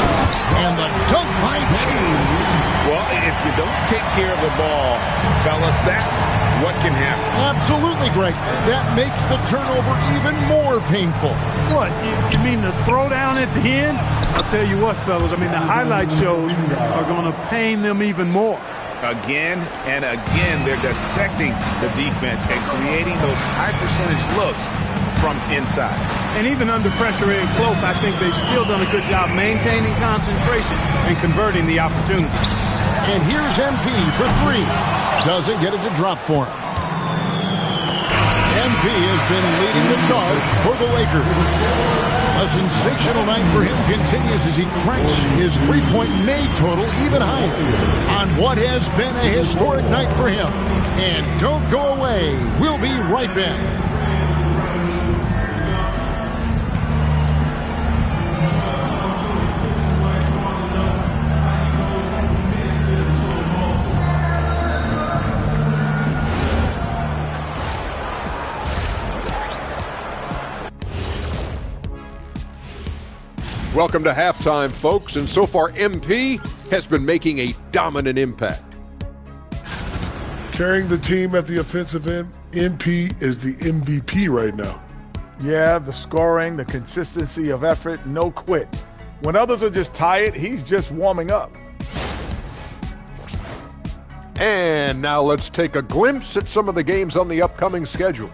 And the dunk by James. Well, if you don't take care of the ball, fellas, that's what can happen. Absolutely, Greg. That makes the turnover even more painful. What? You mean the throwdown at the end? I'll tell you what, fellas. I mean, the highlight shows are going to pain them even more. Again and again, they're dissecting the defense and creating those high-percentage looks from inside. And even under pressure in close, I think they've still done a good job maintaining concentration and converting the opportunity. And here's MP for 3. Doesn't get it to drop for him. MP has been leading the charge for the Lakers. A sensational night for him continues as he cranks his three-point made total even higher on what has been a historic night for him. And don't go away. We'll be right back. Welcome to halftime, folks, and so far MP has been making a dominant impact. Carrying the team at the offensive end, MP is the MVP right now. Yeah, the scoring, the consistency of effort, no quit. When others are just tired, he's just warming up. And now let's take a glimpse at some of the games on the upcoming schedule.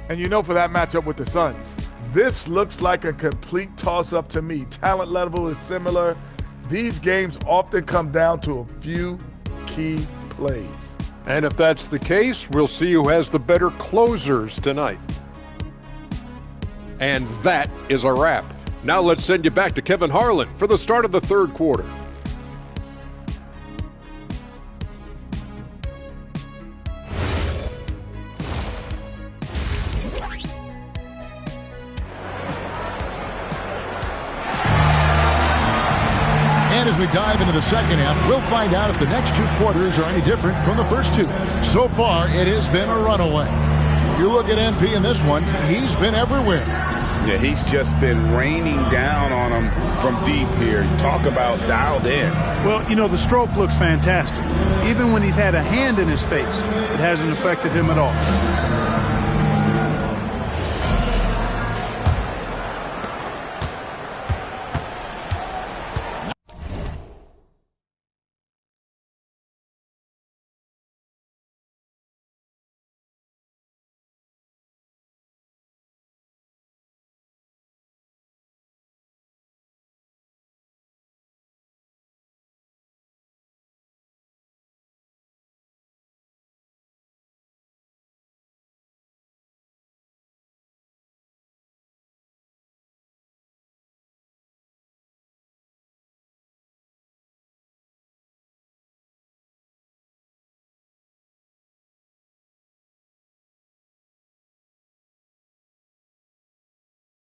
And you know, for that matchup with the Suns, this looks like a complete toss-up to me. Talent level is similar. These games often come down to a few key plays. And if that's the case, we'll see who has the better closers tonight. And that is a wrap. Now let's send you back to Kevin Harlan for the start of the third quarter. And as we dive into the second half, we'll find out if the next 2 quarters are any different from the first 2. So far, it has been a runaway. You look at MP in this one, he's been everywhere. Yeah, he's just been raining down on them from deep here. Talk about dialed in. Well, you know, the stroke looks fantastic. Even when he's had a hand in his face, it hasn't affected him at all.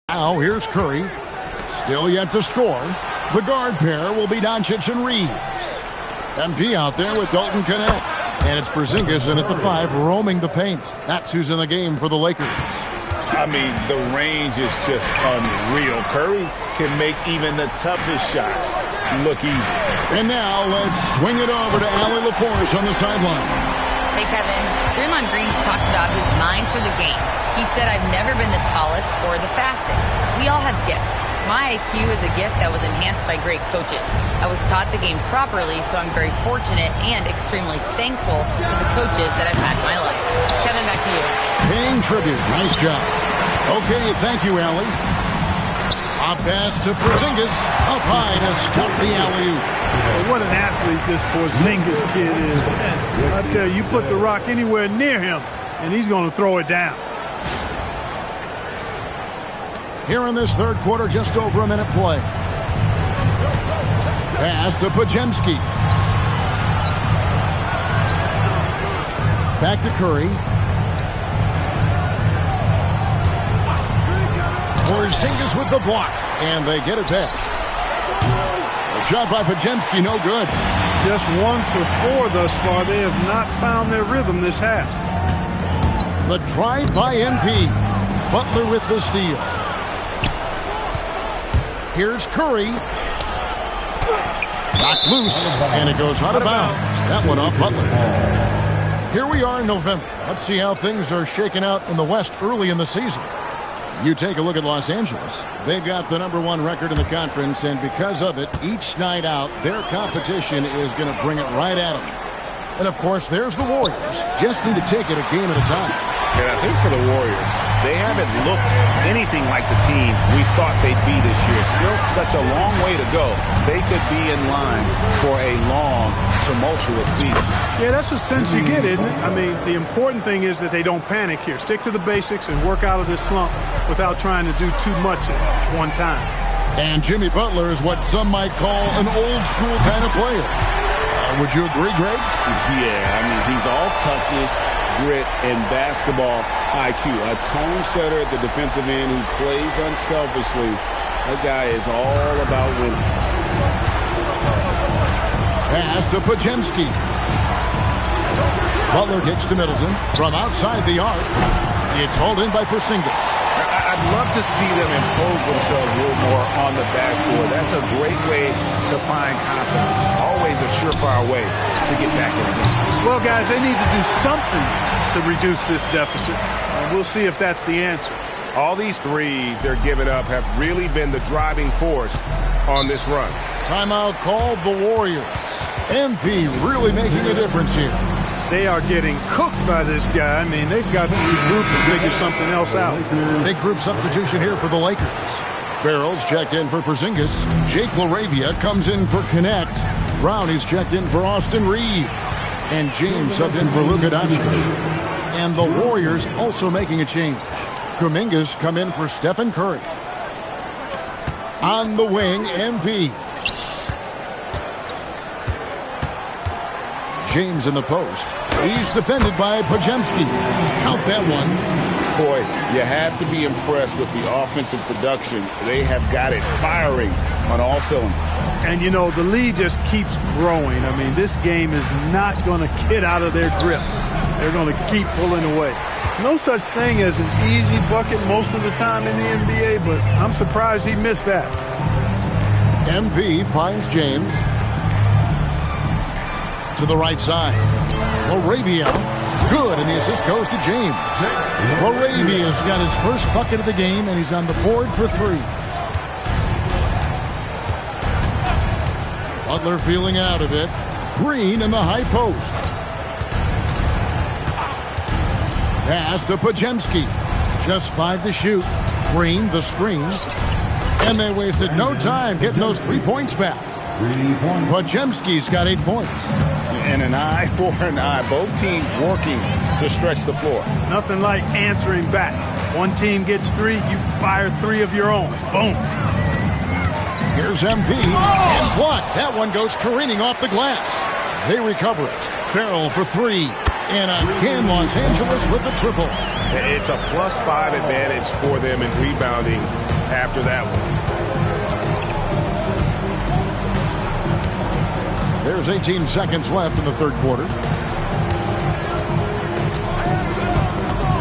Now here's Curry. Still yet to score. The guard pair will be Doncic and Reeves. MP out there with Dalton Connect. And it's Porzingis in at the 5, roaming the paint. That's who's in the game for the Lakers. I mean, the range is just unreal. Curry can make even the toughest shots look easy. And now let's swing it over to Allie LaForce on the sideline. Hey, Kevin. Draymond Green's talked about his mind for the game. He said, I've never been the tallest or the fastest. We all have gifts. My IQ is a gift that was enhanced by great coaches. I was taught the game properly, so I'm very fortunate and extremely thankful to the coaches that I've had in my life. Kevin, back to you. Paying tribute. Nice job. Okay, thank you, Allie. A pass to Porzingis. Up high to stuff the alley-oop. Well, what an athlete this Porzingis kid is. Man, I tell you, you put the rock anywhere near him, and he's going to throw it down. Here in this third quarter, just over a minute play. Pass to Podziemski. Back to Curry. Porzingis with the block, and they get it back. A shot by Podziemski, no good. Just 1 for 4 thus far. They have not found their rhythm this half. The drive by MP. Butler with the steal. Here's Curry. Knocked loose, and it goes out of bounds. That one off Butler. Here we are in November. Let's see how things are shaking out in the West early in the season. You take a look at Los Angeles. They've got the #1 record in the conference, and because of it, each night out, their competition is going to bring it right at them. And, of course, there's the Warriors. Just need to take it a game at a time. And I think for the Warriors, they haven't looked anything like the team we thought they'd be this year. Still such a long way to go. They could be in line for a long, tumultuous season. Yeah, that's the sense you get, isn't it? I mean, the important thing is that they don't panic here. Stick to the basics and work out of this slump without trying to do too much at one time. And Jimmy Butler is what some might call an old-school kind of player. Would you agree, Greg? Yeah, I mean, he's all toughness, grit, and basketball IQ. A tone setter at the defensive end who plays unselfishly. That guy is all about winning. Pass to Podziemski. Butler kicks to Middleton from outside the arc. It's hauled in by Porzingis. I'd love to see them impose themselves a little more on the backboard. That's a great way to find confidence. Always a surefire way to get back in the game. Well, guys, they need to do something to reduce this deficit. And we'll see if that's the answer. All these threes they're giving up have really been the driving force on this run. Timeout called the Warriors. MP really making a difference here. They are getting cooked by this guy. I mean, they've got to regroup and figure something else out. Big group substitution here for the Lakers. Farrell's checked in for Porzingis. Jake LaRavia comes in for Connect. Brown is checked in for Austin Reed. And James subbed in for Luka Doncic. And the Warriors also making a change. Kuminga's come in for Stephen Curry. On the wing, MP. James in the post. He's defended by Podziemski. Count that one. Boy, you have to be impressed with the offensive production. They have got it firing on all cylinders. And, you know, the lead just keeps growing. I mean, this game is not going to get out of their grip. They're going to keep pulling away. No such thing as an easy bucket most of the time in the NBA, but I'm surprised he missed that. MP finds James. To the right side. LaRavia. Good, and the assist goes to James. LaRavia's got his first bucket of the game, and he's on the board for 3. Butler feeling out of it. Green in the high post. Pass to Podziemski. Just 5 to shoot. Green, the screen. And they wasted no time getting those 3 points back. Podziemski's got 8 points. And an eye for an eye. Both teams working to stretch the floor. Nothing like answering back. One team gets 3, you fire 3 of your own. Boom. Here's MP. And blocked. That one goes careening off the glass. They recover it. Farrell for 3. And again, Los Angeles with the triple. It's a +5 advantage for them in rebounding after that one. There's 18 seconds left in the third quarter.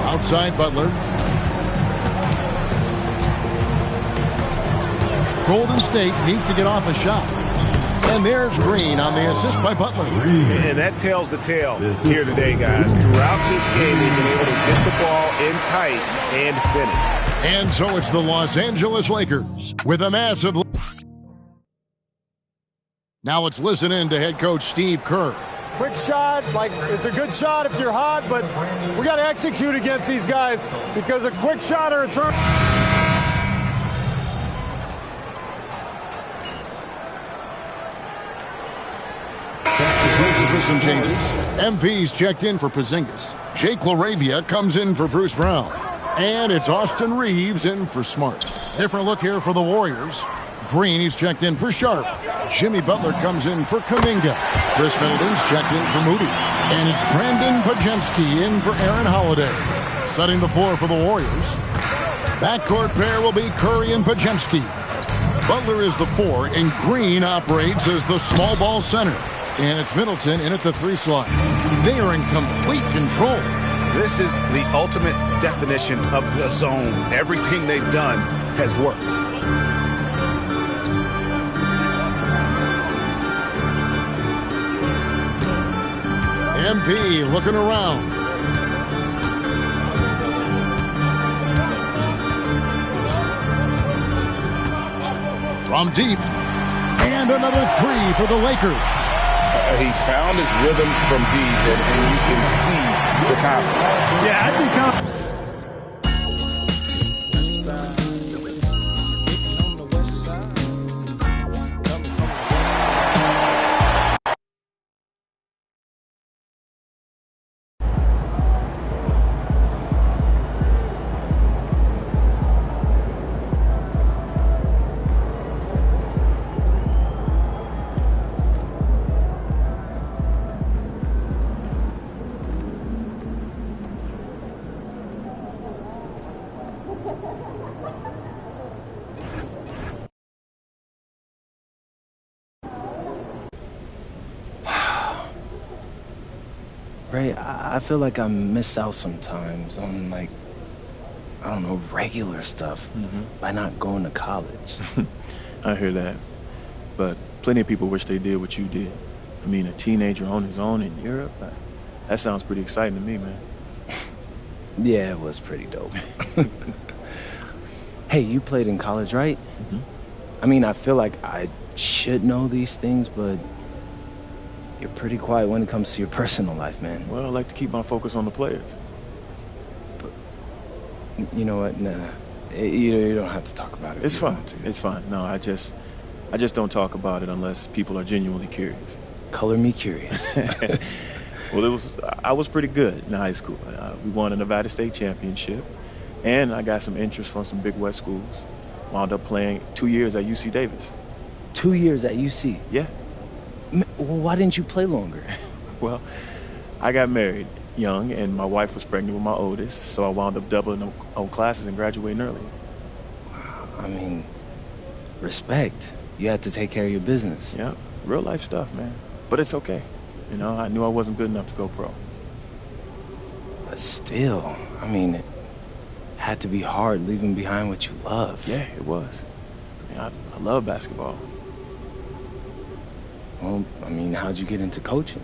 Outside Butler. Golden State needs to get off a shot. And there's Green on the assist by Butler. And that tells the tale here today, guys. Throughout this game, they've been able to get the ball in tight and finish. And so it's the Los Angeles Lakers with a massive... Now let's listen in to head coach Steve Kerr. Quick shot, like it's a good shot if you're hot, but we got to execute against these guys because a quick shot or a turn... With some changes. MP's checked in for Porzingis. Jake LaRavia comes in for Bruce Brown. And it's Austin Reeves in for Smart. Different look here for the Warriors. Green, he's checked in for Sharp. Jimmy Butler comes in for Kuminga. Chris Middleton's checked in for Moody. And it's Brandon Pajemski in for Aaron Holiday. Setting the floor for the Warriors. Backcourt pair will be Curry and Pajemski. Butler is the 4, and Green operates as the small ball center. And it's Middleton in at the 3 slot. They are in complete control. This is the ultimate definition of the zone. Everything they've done has worked. MP looking around. From deep. And another 3 for the Lakers. He's found his rhythm from deep, and you can see the confidence. Yeah, I'd be confident. Ray, I feel like I miss out sometimes on, like, I don't know, regular stuff by not going to college. I hear that. But plenty of people wish they did what you did. I mean, a teenager on his own in Europe, that sounds pretty exciting to me, man. Yeah, it was pretty dope. Hey, you played in college, right? I mean, I feel like I should know these things, but you're pretty quiet when it comes to your personal life, man. Well, I like to keep my focus on the players. But you know what? Nah, you don't have to talk about it. It's fine. It's fine. No, I just don't talk about it unless people are genuinely curious. Color me curious. Well, I was pretty good in high school. We won a Nevada State championship, and I got some interest from some Big West schools. Wound up playing 2 years at UC Davis. 2 years at UC? Yeah. Well, why didn't you play longer? Well, I got married young, and my wife was pregnant with my oldest, so I wound up doubling on classes and graduating early. I mean, respect. You had to take care of your business. Yeah, real life stuff, man. But it's okay. You know, I knew I wasn't good enough to go pro. But still, I mean, it had to be hard leaving behind what you love. Yeah, it was. I mean, I love basketball. Well, I mean, how'd you get into coaching?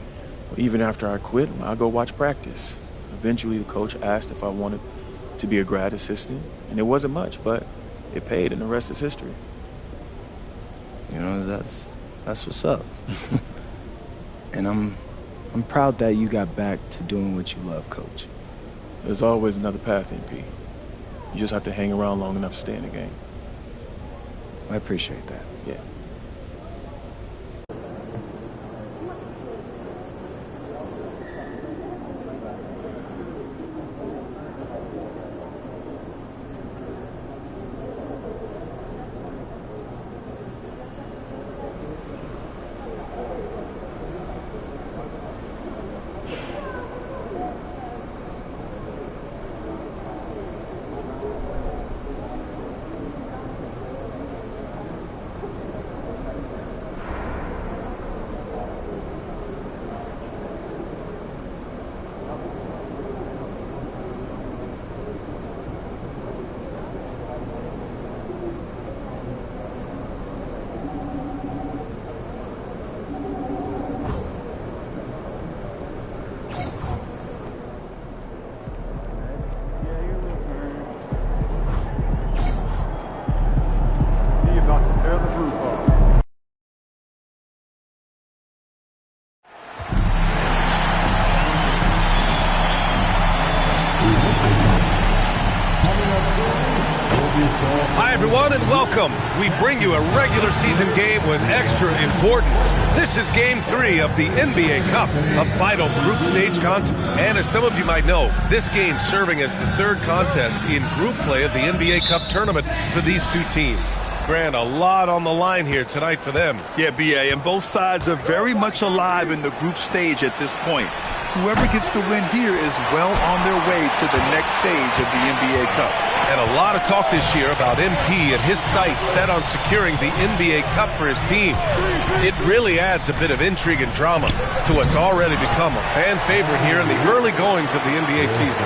Well, even after I quit, I'd go watch practice. Eventually, the coach asked if I wanted to be a grad assistant, and it wasn't much, but it paid, and the rest is history. You know, that's what's up. And I'm proud that you got back to doing what you love, Coach. There's always another path, MP. You just have to hang around long enough to stay in the game. I appreciate that. Yeah. Hi, everyone, and welcome. We bring you a regular season game with extra importance. This is Game 3 of the NBA Cup, a vital group stage contest. And as some of you might know, this game serving as the third contest in group play of the NBA Cup tournament for these two teams. Grant, a lot on the line here tonight for them. Yeah, B.A., and both sides are very much alive in the group stage at this point. Whoever gets the win here is well on their way to the next stage of the NBA Cup. And a lot of talk this year about MP and his sights set on securing the NBA Cup for his team. It really adds a bit of intrigue and drama to what's already become a fan favorite here in the early goings of the NBA season.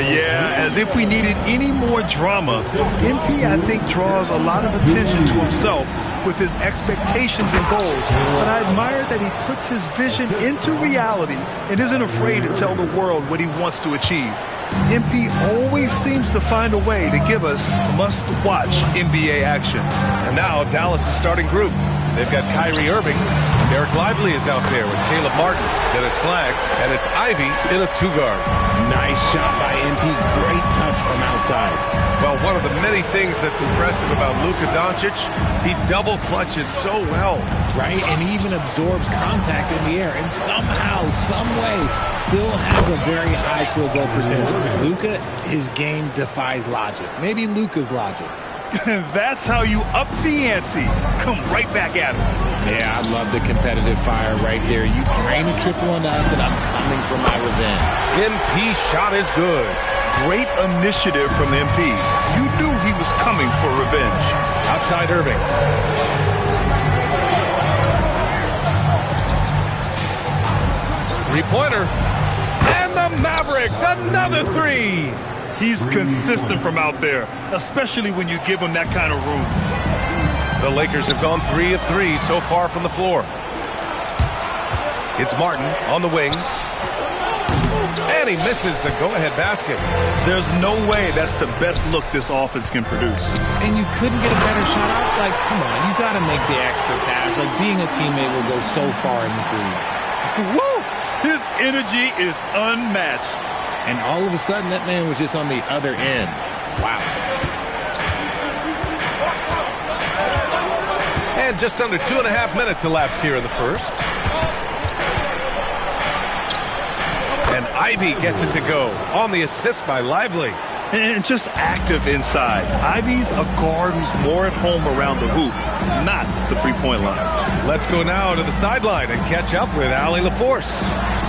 Yeah, as if we needed any more drama. MP, I think, draws a lot of attention to himself with his expectations and goals, but I admire that he puts his vision into reality and isn't afraid to tell the world what he wants to achieve. MP always seems to find a way to give us must-watch NBA action. And now Dallas' starting group. They've got Kyrie Irving. Derek Lively is out there with Caleb Martin. Then it's Flag, and it's Ivy in a two-guard. Nice shot by MP. Great touch from outside. Well, one of the many things that's impressive about Luka Doncic, he double clutches so well. Right, and he even absorbs contact in the air, and somehow, some way, still has a very high field goal percentage. Luka, his game defies logic. Maybe Luka's logic. That's how you up the ante. Come right back at him. Yeah, I love the competitive fire right there. You drain a triple on us, and I'm coming for my revenge. MP shot is good. Great initiative from MP. You knew he was coming for revenge. Outside Irving. Three-pointer. And the Mavericks, another three. He's consistent from out there, especially when you give him that kind of room. The Lakers have gone 3 of 3 so far from the floor. It's Martin on the wing. And he misses the go-ahead basket. There's no way that's the best look this offense can produce. And you couldn't get a better shot off? Like, come on, you got to make the extra pass. Like, being a teammate will go so far in this league. Woo! His energy is unmatched. And all of a sudden, that man was just on the other end. Wow. And just under 2.5 minutes elapsed here in the first. And Ivy gets it to go on the assist by Lively. And just active inside. Ivy's a guard who's more at home around the hoop, not the three-point line. Let's go now to the sideline and catch up with Allie LaForce.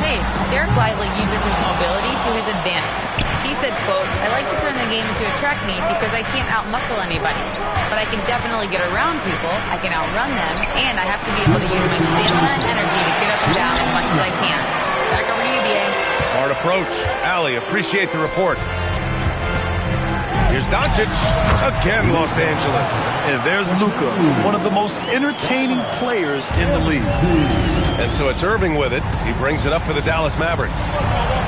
Hey, Derek Lively uses his mobility to his advantage. He said, quote, "I like to turn the game into a track meet because I can't outmuscle anybody. But I can definitely get around people, I can outrun them, and I have to be able to use my stamina and energy to get up and down as much as I can." Back over to you, BA. Hard approach. Allie, appreciate the report. Here's Doncic. Again, Los Angeles. And there's Luka, one of the most entertaining players in the league. And so it's Irving with it. He brings it up for the Dallas Mavericks.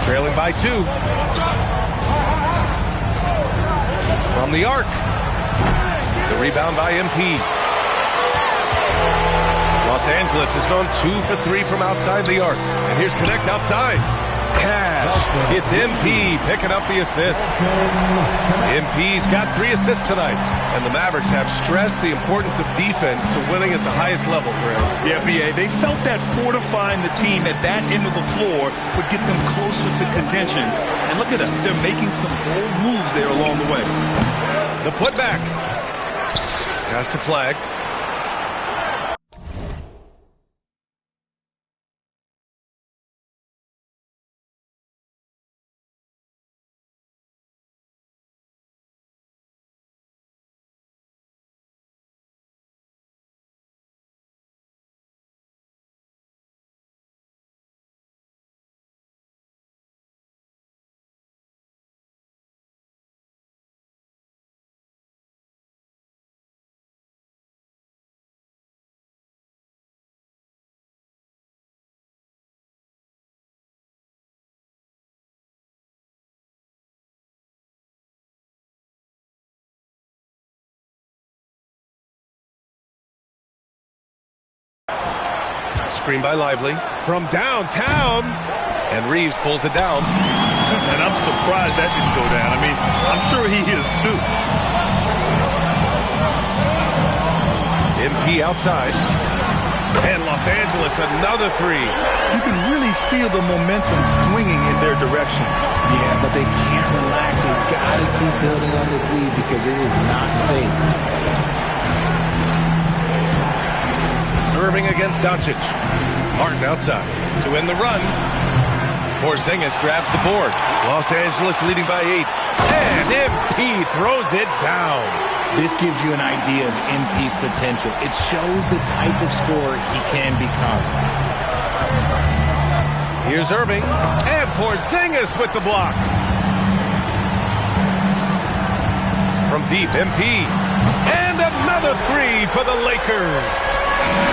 Trailing by 2. From the arc. The rebound by MP. Los Angeles has gone 2 for 3 from outside the arc. And here's Connect outside. Cash. It's MP picking up the assist. MP's got 3 assists tonight. And the Mavericks have stressed the importance of defense to winning at the highest level, Graham. Yeah, BA, they felt that fortifying the team at that end of the floor would get them closer to contention. And look at them. They're making some bold moves there along the way. The putback. Pass to Flag. Screen by Lively from downtown, and Reeves pulls it down. And I'm surprised that didn't go down. I mean, I'm sure he is too. MP outside. And Los Angeles, another three. You can really feel the momentum swinging in their direction. Yeah, but they can't relax. They've got to keep building on this lead because it is not safe. Irving against Doncic. Martin outside to end the run. Porzingis grabs the board. Los Angeles leading by 8. And MP throws it down. This gives you an idea of MP's potential. It shows the type of scorer he can become. Here's Irving. And Porzingis with the block. From deep, MP. And another three for the Lakers.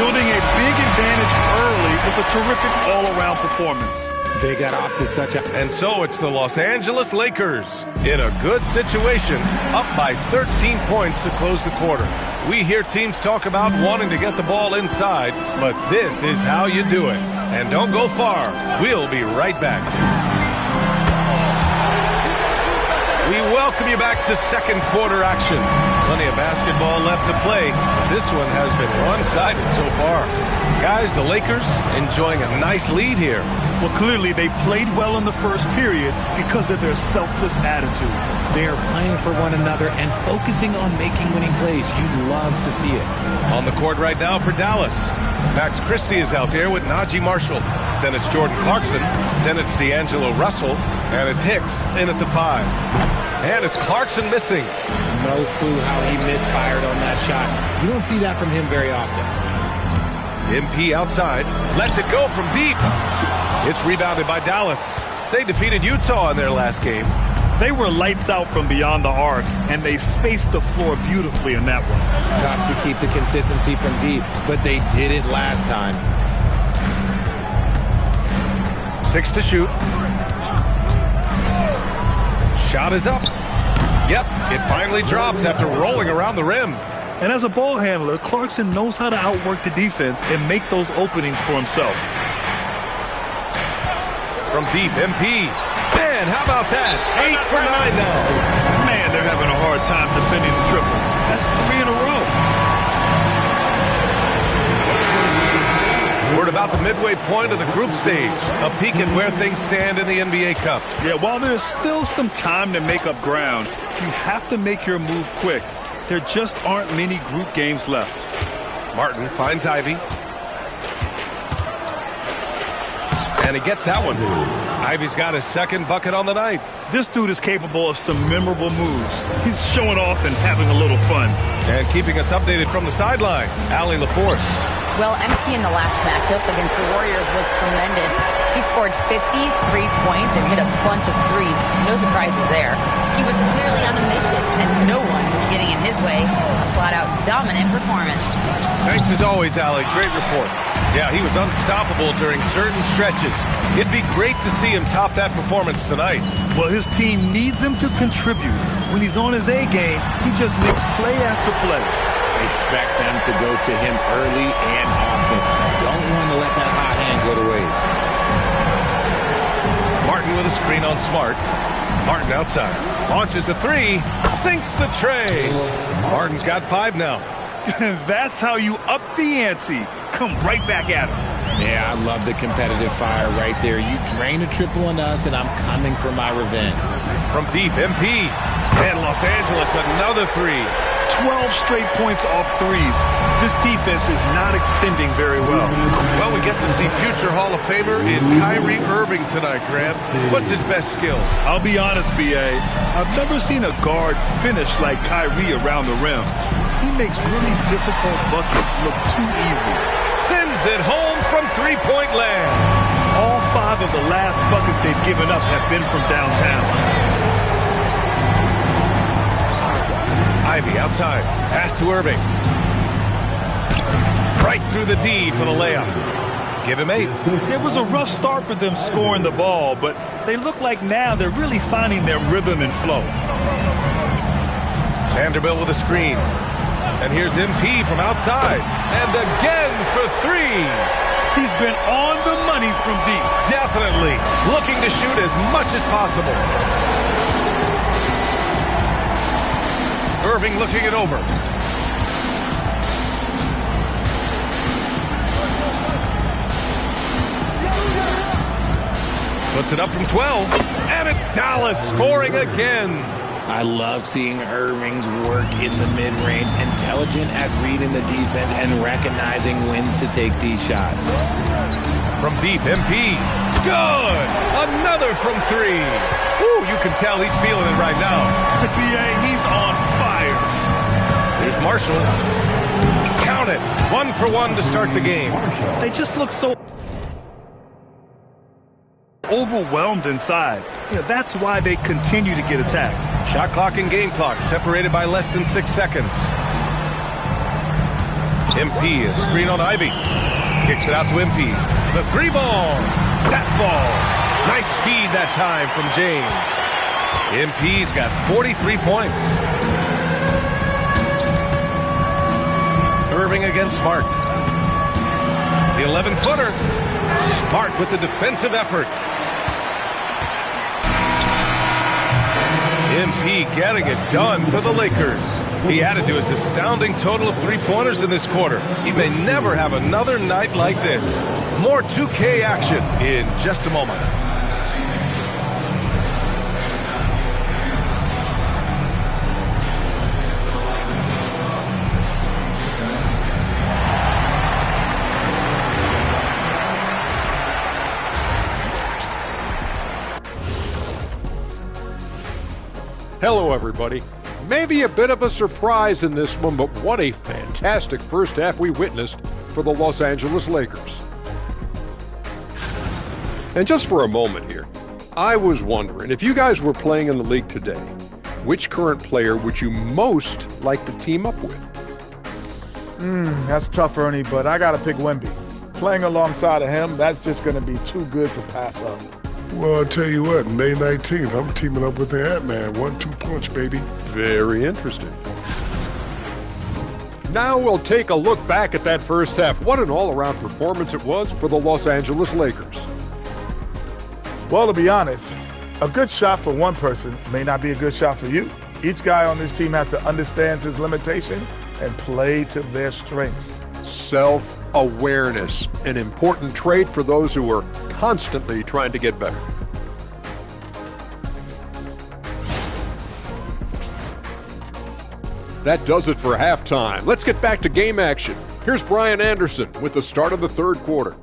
Building a big advantage early with a terrific all-around performance. They got off to such a... And so it's the Los Angeles Lakers in a good situation, up by 13 points to close the quarter. We hear teams talk about wanting to get the ball inside, but this is how you do it. And don't go far. We'll be right back. We welcome you back to second quarter action. Plenty of basketball left to play. This one has been one-sided so far. Guys, the Lakers enjoying a nice lead here. Well, clearly they played well in the first period because of their selfless attitude. They are playing for one another and focusing on making winning plays. You'd love to see it. On the court right now for Dallas. Max Christie is out there with Najee Marshall. Then it's Jordan Clarkson. Then it's D'Angelo Russell. And it's Hicks in at the 5. And it's Clarkson missing. No clue how he misfired on that shot. You don't see that from him very often. MP outside. Lets it go from deep. It's rebounded by Dallas. They defeated Utah in their last game. They were lights out from beyond the arc, and they spaced the floor beautifully in that one. Tough to keep the consistency from deep, but they did it last time. 6 to shoot. Shot is up. Yep, it finally drops after rolling around the rim. And as a ball handler, Clarkson knows how to outwork the defense and make those openings for himself. From deep, MP. Man, how about that? 8 for 9 now. Man, they're having a hard time defending the triple. That's 3 in a row. We're at about the midway point of the group stage. A peek at where things stand in the NBA Cup. Yeah, while there's still some time to make up ground, you have to make your move quick. There just aren't many group games left. Martin finds Ivy. And he gets that one. Ivy's got his second bucket on the night. This dude is capable of some memorable moves. He's showing off and having a little fun. And keeping us updated from the sideline, Allie LaForce. Well, MP in the last matchup against the Warriors was tremendous. He scored 53 points and hit a bunch of threes. No surprises there. He was clearly on a mission, and no one was getting in his way. A flat-out dominant performance. Thanks as always, Allie. Great report. Yeah, he was unstoppable during certain stretches. It'd be great to see him top that performance tonight. Well, his team needs him to contribute. When he's on his A game, he just makes play after play. Expect them to go to him early and often. Don't want to let that hot hand go to waste. Martin with a screen on Smart. Martin outside. Launches a 3. Sinks the tray. Martin's got 5 now. That's how you up the ante. Come right back at him. Yeah, I love the competitive fire right there. You drain a triple on us, and I'm coming for my revenge. From deep, MP. And Los Angeles, another 3. 12 straight points off threes. This defense is not extending very well. Well, we get to see future Hall of Famer in Kyrie Irving tonight, Grant. What's his best skill? I'll be honest, B.A. I've never seen a guard finish like Kyrie around the rim. He makes really difficult buckets look too easy. Sends it home from three-point land. All 5 of the last buckets they've given up have been from downtown. Ivy outside. Pass to Irving. Right through the D for the layup. Give him 8. It was a rough start for them scoring the ball, but they look like now they're really finding their rhythm and flow. Vanderbilt with a screen. And here's MP from outside. And again for 3. He's been on the money from deep. Definitely. Looking to shoot as much as possible. Irving looking it over. Puts it up from 12, and it's Dallas scoring again. I love seeing Irving's work in the mid-range, intelligent at reading the defense and recognizing when to take these shots. From deep, MP. Good! Another from 3. Ooh, you can tell he's feeling it right now. BA, he's on fire. Here's Marshall. Count it. 1 for 1 to start the game. They just look so overwhelmed inside. That's why they continue to get attacked. Shot clock and game clock separated by less than 6 seconds. MP, a screen on Ivy. Kicks it out to MP. The 3-ball. That falls. Nice feed that time from James. MP's got 43 points. Irving against Smart. The 11-footer. Smart with the defensive effort. MP getting it done for the Lakers. He added to his astounding total of 3-pointers in this quarter. He may never have another night like this. More 2K action in just a moment. Hello, everybody. Maybe a bit of a surprise in this one, but what a fantastic first half we witnessed for the Los Angeles Lakers. And just for a moment here, I was wondering, if you guys were playing in the league today, which current player would you most like to team up with? That's tough, Ernie, but I got to pick Wemby. Playing alongside of him, that's just going to be too good to pass up. Well, I'll tell you what, May 19th, I'm teaming up with the Ant-Man. 1-2 punch, baby. Very interesting. Now we'll take a look back at that first half. What an all-around performance it was for the Los Angeles Lakers. Well, to be honest, a good shot for one person may not be a good shot for you. Each guy on this team has to understand his limitation and play to their strengths. Self-awareness, an important trait for those who are constantly trying to get better. That does it for halftime. Let's get back to game action. Here's Brian Anderson with the start of the third quarter.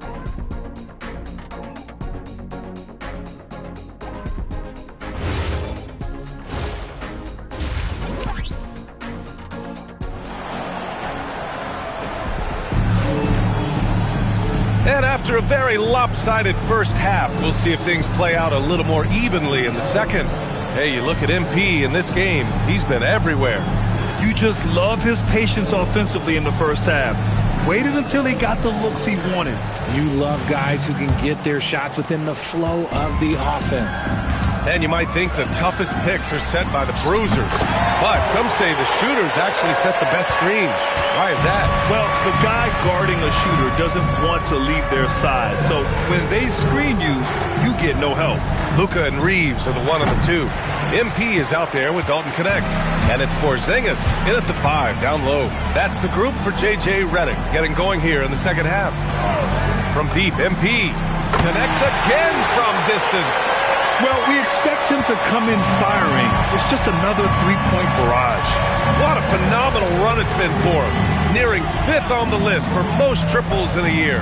And after a very lopsided first half, we'll see if things play out a little more evenly in the second. Hey, you look at MP in this game, he's been everywhere. You just love his patience offensively in the first half. Waited until he got the looks he wanted. You love guys who can get their shots within the flow of the offense. And you might think the toughest picks are set by the bruisers. But some say the shooters actually set the best screens. Why is that? Well, the guy guarding a shooter doesn't want to leave their side. So when they screen you, you get no help. Luka and Reeves are the 1 and the 2. MP is out there with Dalton Connect. And it's Porzingis in at the 5, down low. That's the group for J.J. Redick getting going here in the second half. From deep, MP connects again from distance. Well, we expect him to come in firing. It's just another three-point barrage. What a phenomenal run it's been for him. Nearing 5th on the list for most triples in a year.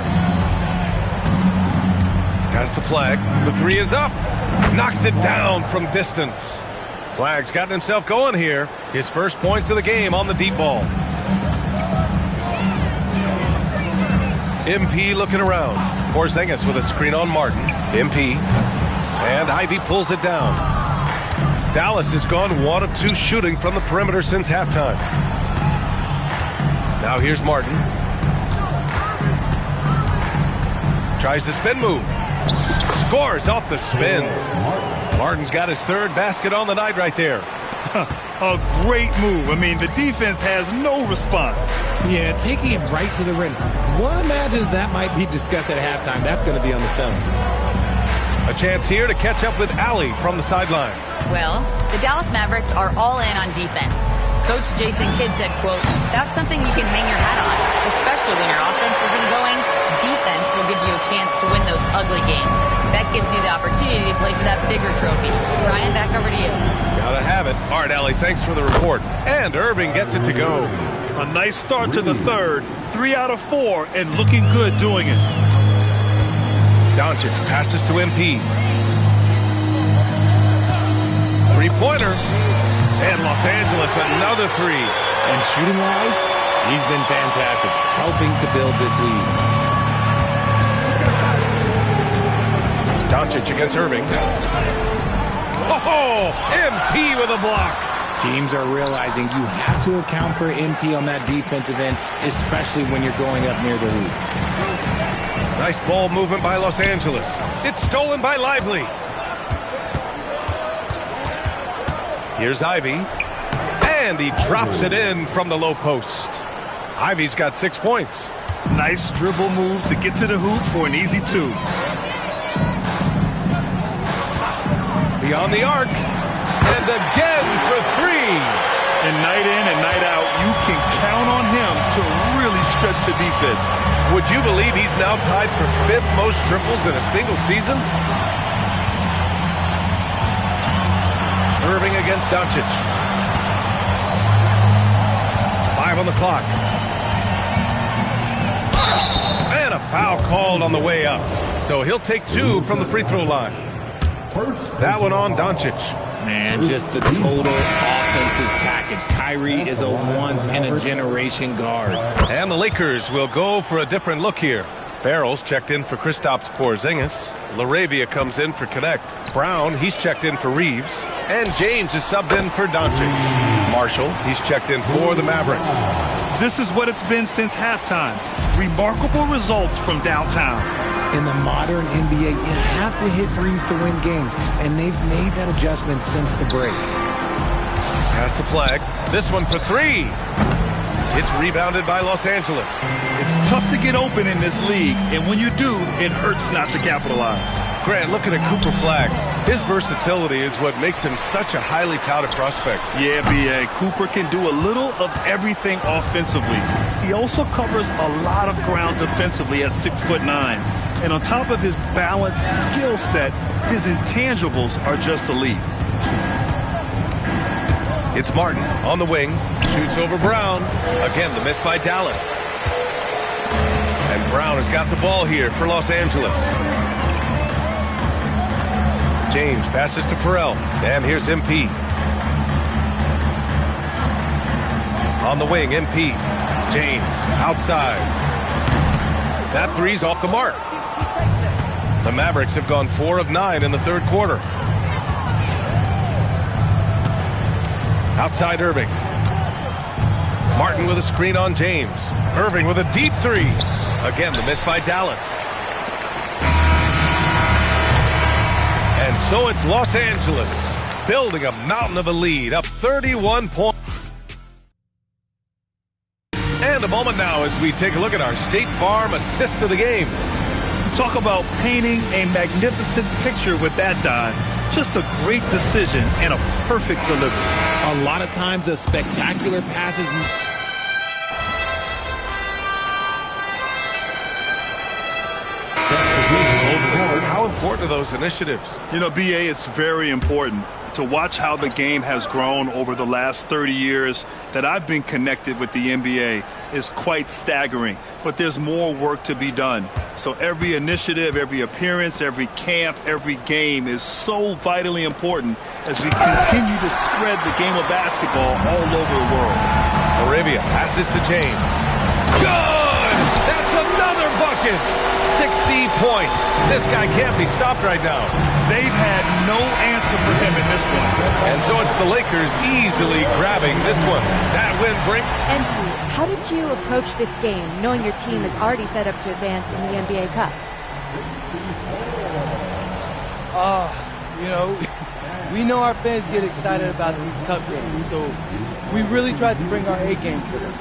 Has to flag. The 3 is up. Knocks it down from distance. Flag's gotten himself going here. His first points of the game on the deep ball. MP looking around. Porzingis with a screen on Martin. MP. And Ivy pulls it down. Dallas has gone 1 of 2 shooting from the perimeter since halftime. Now here's Martin. Tries the spin move. Scores off the spin. Martin's got his 3rd basket on the night right there. A great move. I mean, the defense has no response. Yeah, taking it right to the rim. One imagines that might be discussed at halftime. That's going to be on the film. A chance here to catch up with Allie from the sideline. Well, the Dallas Mavericks are all in on defense. Coach Jason Kidd said, quote, "That's something you can hang your hat on, especially when your offense isn't going. Defense will give you a chance to win those ugly games. That gives you the opportunity to play for that bigger trophy." Ryan, back over to you. Gotta have it. All right, Allie, thanks for the report. And Irving gets it to go. A nice start to the third. 3 out of 4 and looking good doing it. Doncic passes to MP. Three-pointer. And Los Angeles, another three. And shooting-wise, he's been fantastic, helping to build this lead. Doncic against Irving. Oh, MP with a block. Teams are realizing you have to account for MP on that defensive end, especially when you're going up near the hoop. Nice ball movement by Los Angeles. It's stolen by Lively. Here's Ivy. And he drops it in from the low post. Ivy's got 6 points. Nice dribble move to get to the hoop for an easy 2. Beyond the arc. And again for 3. And night in and night out, you can count on him to really stretch the defense. Would you believe he's now tied for 5th most triples in a single season? Irving against Doncic. 5 on the clock. And a foul called on the way up. So he'll take 2 from the free throw line. That one on Doncic. Man, just the total offensive package. Kyrie is a once-in-a-generation guard. And the Lakers will go for a different look here. Farrell's checked in for Kristaps Porzingis. LaRavia comes in for Connect. Brown, he's checked in for Reeves. And James is subbed in for Doncic. Marshall, he's checked in for the Mavericks. This is what it's been since halftime. Remarkable results from downtown. In the modern NBA, you have to hit threes to win games, and they've made that adjustment since the break. Pass to Flag. This one for 3. It's rebounded by Los Angeles. It's tough to get open in this league, and when you do, it hurts not to capitalize. Grant, looking at Cooper Flag, his versatility is what makes him such a highly touted prospect. Yeah, B.A. Cooper can do a little of everything offensively. He also covers a lot of ground defensively at 6'9". And on top of his balanced skill set, his intangibles are just elite. It's Martin on the wing, shoots over Brown. Again, the miss by Dallas. And Brown has got the ball here for Los Angeles. James passes to Farrell, and here's MP. On the wing, MP. James, outside. That three's off the mark. The Mavericks have gone 4 of 9 in the third quarter. Outside Irving. Martin with a screen on James. Irving with a deep 3. Again, the miss by Dallas. And so it's Los Angeles building a mountain of a lead, up 31 points. And a moment now as we take a look at our State Farm assist of the game. Talk about painting a magnificent picture with that dive. Just a great decision and a perfect delivery. A lot of times the spectacular passes. How important are those initiatives? You know, B.A., it's very important to watch how the game has grown over the last 30 years that I've been connected with the NBA is quite staggering. But there's more work to be done. So every initiative, every appearance, every camp, every game is so vitally important as we continue to spread the game of basketball all over the world. Arabia passes to James. Good! That's another bucket! 60 points. This guy can't be stopped right now. They've had no answer for him in this one. And so it's the Lakers easily grabbing this one. That win brings... MP, how did you approach this game, knowing your team is already set up to advance in the NBA Cup? You know, We know our fans get excited about these cup games, so we really tried to bring our A game for them.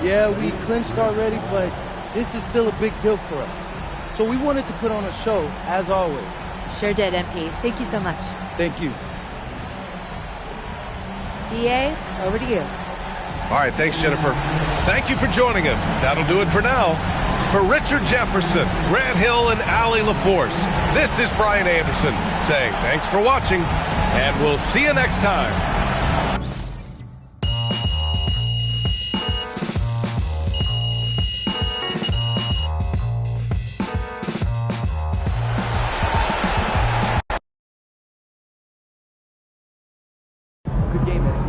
Yeah, we clinched already, but this is still a big deal for us. So we wanted to put on a show, as always. Sure did, MP. Thank you so much. Thank you. BA, over to you. All right, thanks, Jennifer. Thank you for joining us. That'll do it for now. For Richard Jefferson, Grant Hill, and Allie LaForce, this is Brian Anderson saying thanks for watching, and we'll see you next time. Good game, MP.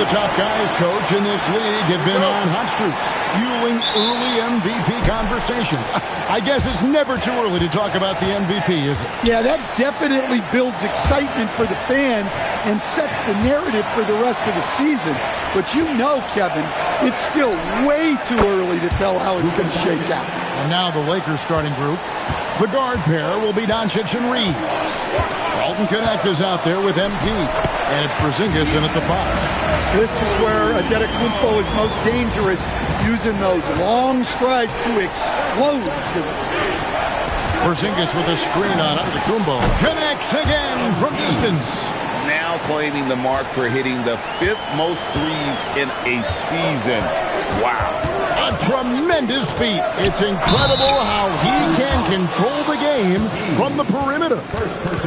top guys, Coach, in this league have been on hot streaks, fueling early MVP conversations. I guess it's never too early to talk about the MVP, is it? Yeah, that definitely builds excitement for the fans and sets the narrative for the rest of the season. But you know, Kevin, it's still way too early to tell how it's going to shake out. And now the Lakers starting group. The guard pair will be Doncic and Reed. Dalton Connect is out there with MP. And it's Porzingis in at the 5. This is where Adetokounmpo is most dangerous, using those long strides to explode to the... Porzingis with a screen on Adetokounmpo. Connects again from distance. Now claiming the mark for hitting the 5th most threes in a season. Wow. A tremendous feat. It's incredible how he can control the game from the perimeter.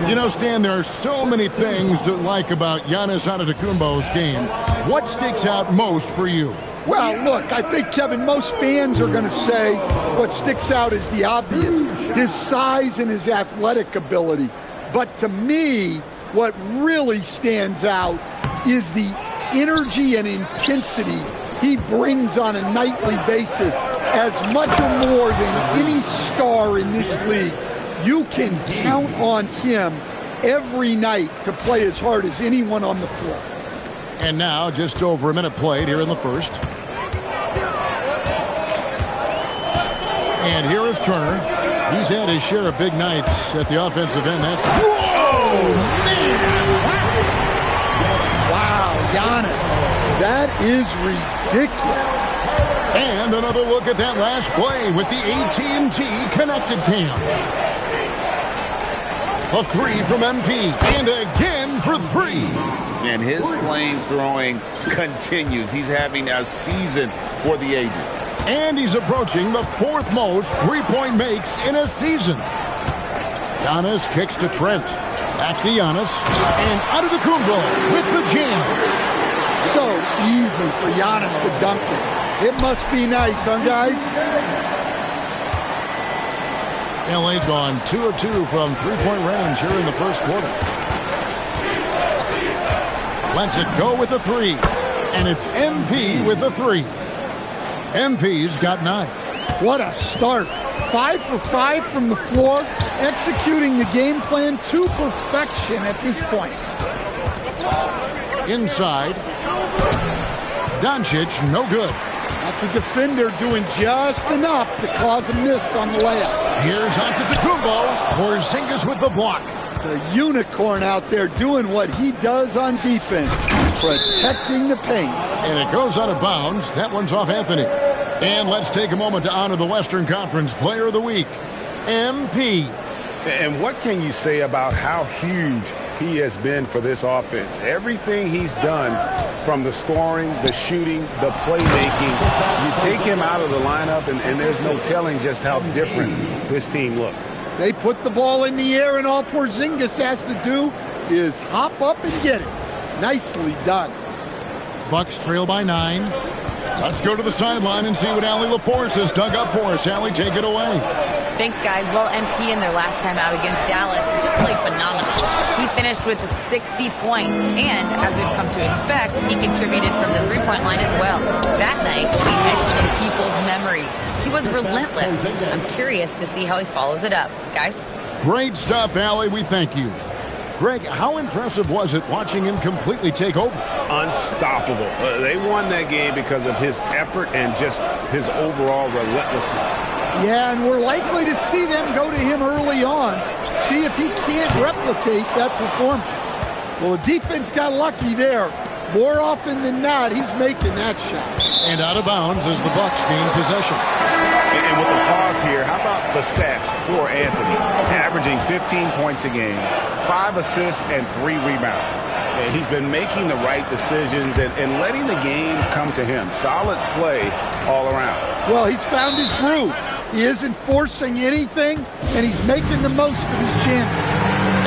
You know, Stan, there are so many things to like about Giannis Antetokounmpo's game. What sticks out most for you? Well, look, I think, Kevin, most fans are going to say what sticks out is the obvious, his size and his athletic ability. But to me, what really stands out is the energy and intensity he brings on a nightly basis, as much or more than any star in this league. You can count on him every night to play as hard as anyone on the floor. And now, just over a minute played here in the first. And here is Turner. He's had his share of big nights at the offensive end. That's... Whoa! Man! Wow, Giannis. That is ridiculous. And another look at that last play with the AT&T connected cam. A 3 from MP, and again for 3. And his flame throwing continues. He's having a season for the ages. And he's approaching the 4th most three-point makes in a season. Giannis kicks to Trent. Back to Giannis. And Antetokounmpo with the jam. So easy for Giannis to dunk it. It must be nice, huh, guys? LA's gone 2 of 2 from three-point range here in the first quarter. Lets it go with the 3. And it's MP with the 3. MP's got 9. What a start. 5 for 5 from the floor, executing the game plan to perfection at this point. Inside. Doncic, no good. That's a defender doing just enough to cause a miss on the layup. Here's Antetokounmpo. Porzingis with the block. The unicorn out there doing what he does on defense, protecting the paint. And it goes out of bounds. That one's off Anthony. And let's take a moment to honor the Western Conference Player of the Week, MP. And what can you say about how huge he has been for this offense? Everything he's done, from the scoring, the shooting, the playmaking, you take him out of the lineup, and there's no telling just how different this team looks. They put the ball in the air, and all Porzingis has to do is hop up and get it. Nicely done. Bucks trail by 9. Let's go to the sideline and see what Allie LaForce has dug up for us. Allie, take it away. Thanks, guys. Well, MP in their last time out against Dallas just played phenomenal. He finished with 60 points, and as we've come to expect, he contributed from the three-point line as well. That night will be etched in people's memories. He was relentless. I'm curious to see how he follows it up. Guys? Great stuff, Allie. We thank you. Greg, how impressive was it watching him completely take over? Unstoppable. They won that game because of his effort and just his overall relentlessness. Yeah, and we're likely to see them go to him early on, see if he can't replicate that performance. Well, the defense got lucky there. More often than not, he's making that shot. And out of bounds as the Bucks gain possession. And with the pause here, how about the stats for Anthony? Averaging 15 points a game, 5 assists, and 3 rebounds. And he's been making the right decisions and letting the game come to him. Solid play all around. Well, he's found his groove. He isn't forcing anything, and he's making the most of his chances.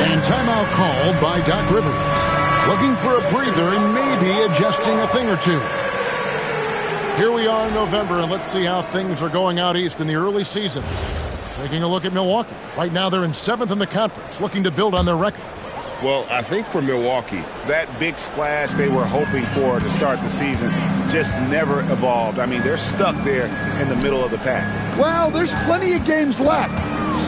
And timeout called by Doc Rivers. Looking for a breather and maybe adjusting a thing or two. Here we are in November, and let's see how things are going out east in the early season. Taking a look at Milwaukee. Right now they're in 7th in the conference, looking to build on their record. Well, I think for Milwaukee, that big splash they were hoping for to start the season just never evolved. I mean, they're stuck there in the middle of the pack. Well, there's plenty of games left.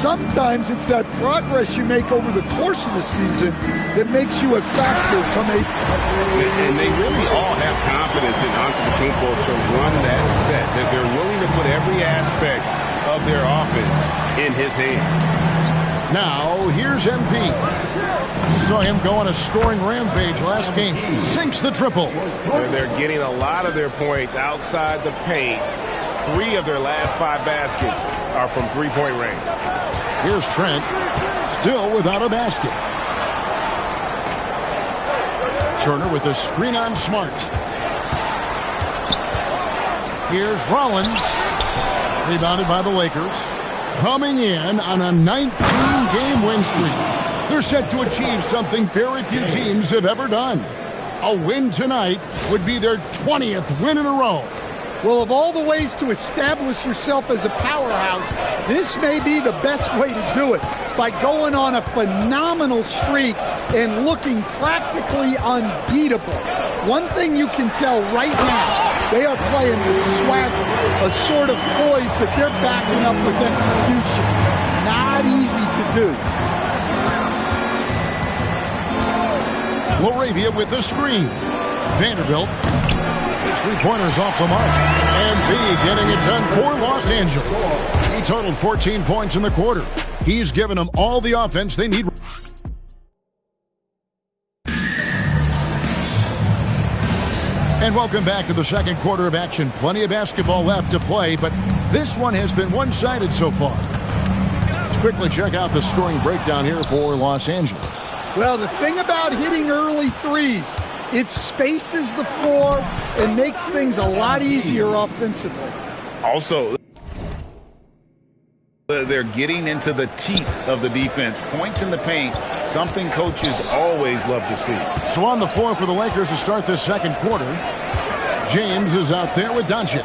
Sometimes it's that progress you make over the course of the season that makes you a factor from a... And they really all have confidence in Antetokounmpo to run that set, that they're willing to put every aspect of their offense in his hands. Now, here's MP. You saw him go on a scoring rampage last game. Sinks the triple. They're getting a lot of their points outside the paint. 3 of their last 5 baskets are from three-point range. Here's Trent, still without a basket. Turner with a screen on Smart. Here's Rollins. Rebounded by the Lakers. Coming in on a 19-game win streak. They're set to achieve something very few teams have ever done. A win tonight would be their 20th win in a row. Well, of all the ways to establish yourself as a powerhouse, this may be the best way to do it, by going on a phenomenal streak and looking practically unbeatable. One thing you can tell right now, they are playing with swagger, a sort of poise that they're backing up with execution. Not easy to do. Laravia with the screen. Vanderbilt. His three-pointers off the mark. And B getting it done for Los Angeles. He totaled 14 points in the quarter. He's given them all the offense they need. And welcome back to the second quarter of action. Plenty of basketball left to play, but this one has been one-sided so far. Let's quickly check out the scoring breakdown here for Los Angeles. Well, the thing about hitting early threes, it spaces the floor and makes things a lot easier offensively. Also, they're getting into the teeth of the defense. Points in the paint, something coaches always love to see. So on the floor for the Lakers to start this second quarter, James is out there with Doncic.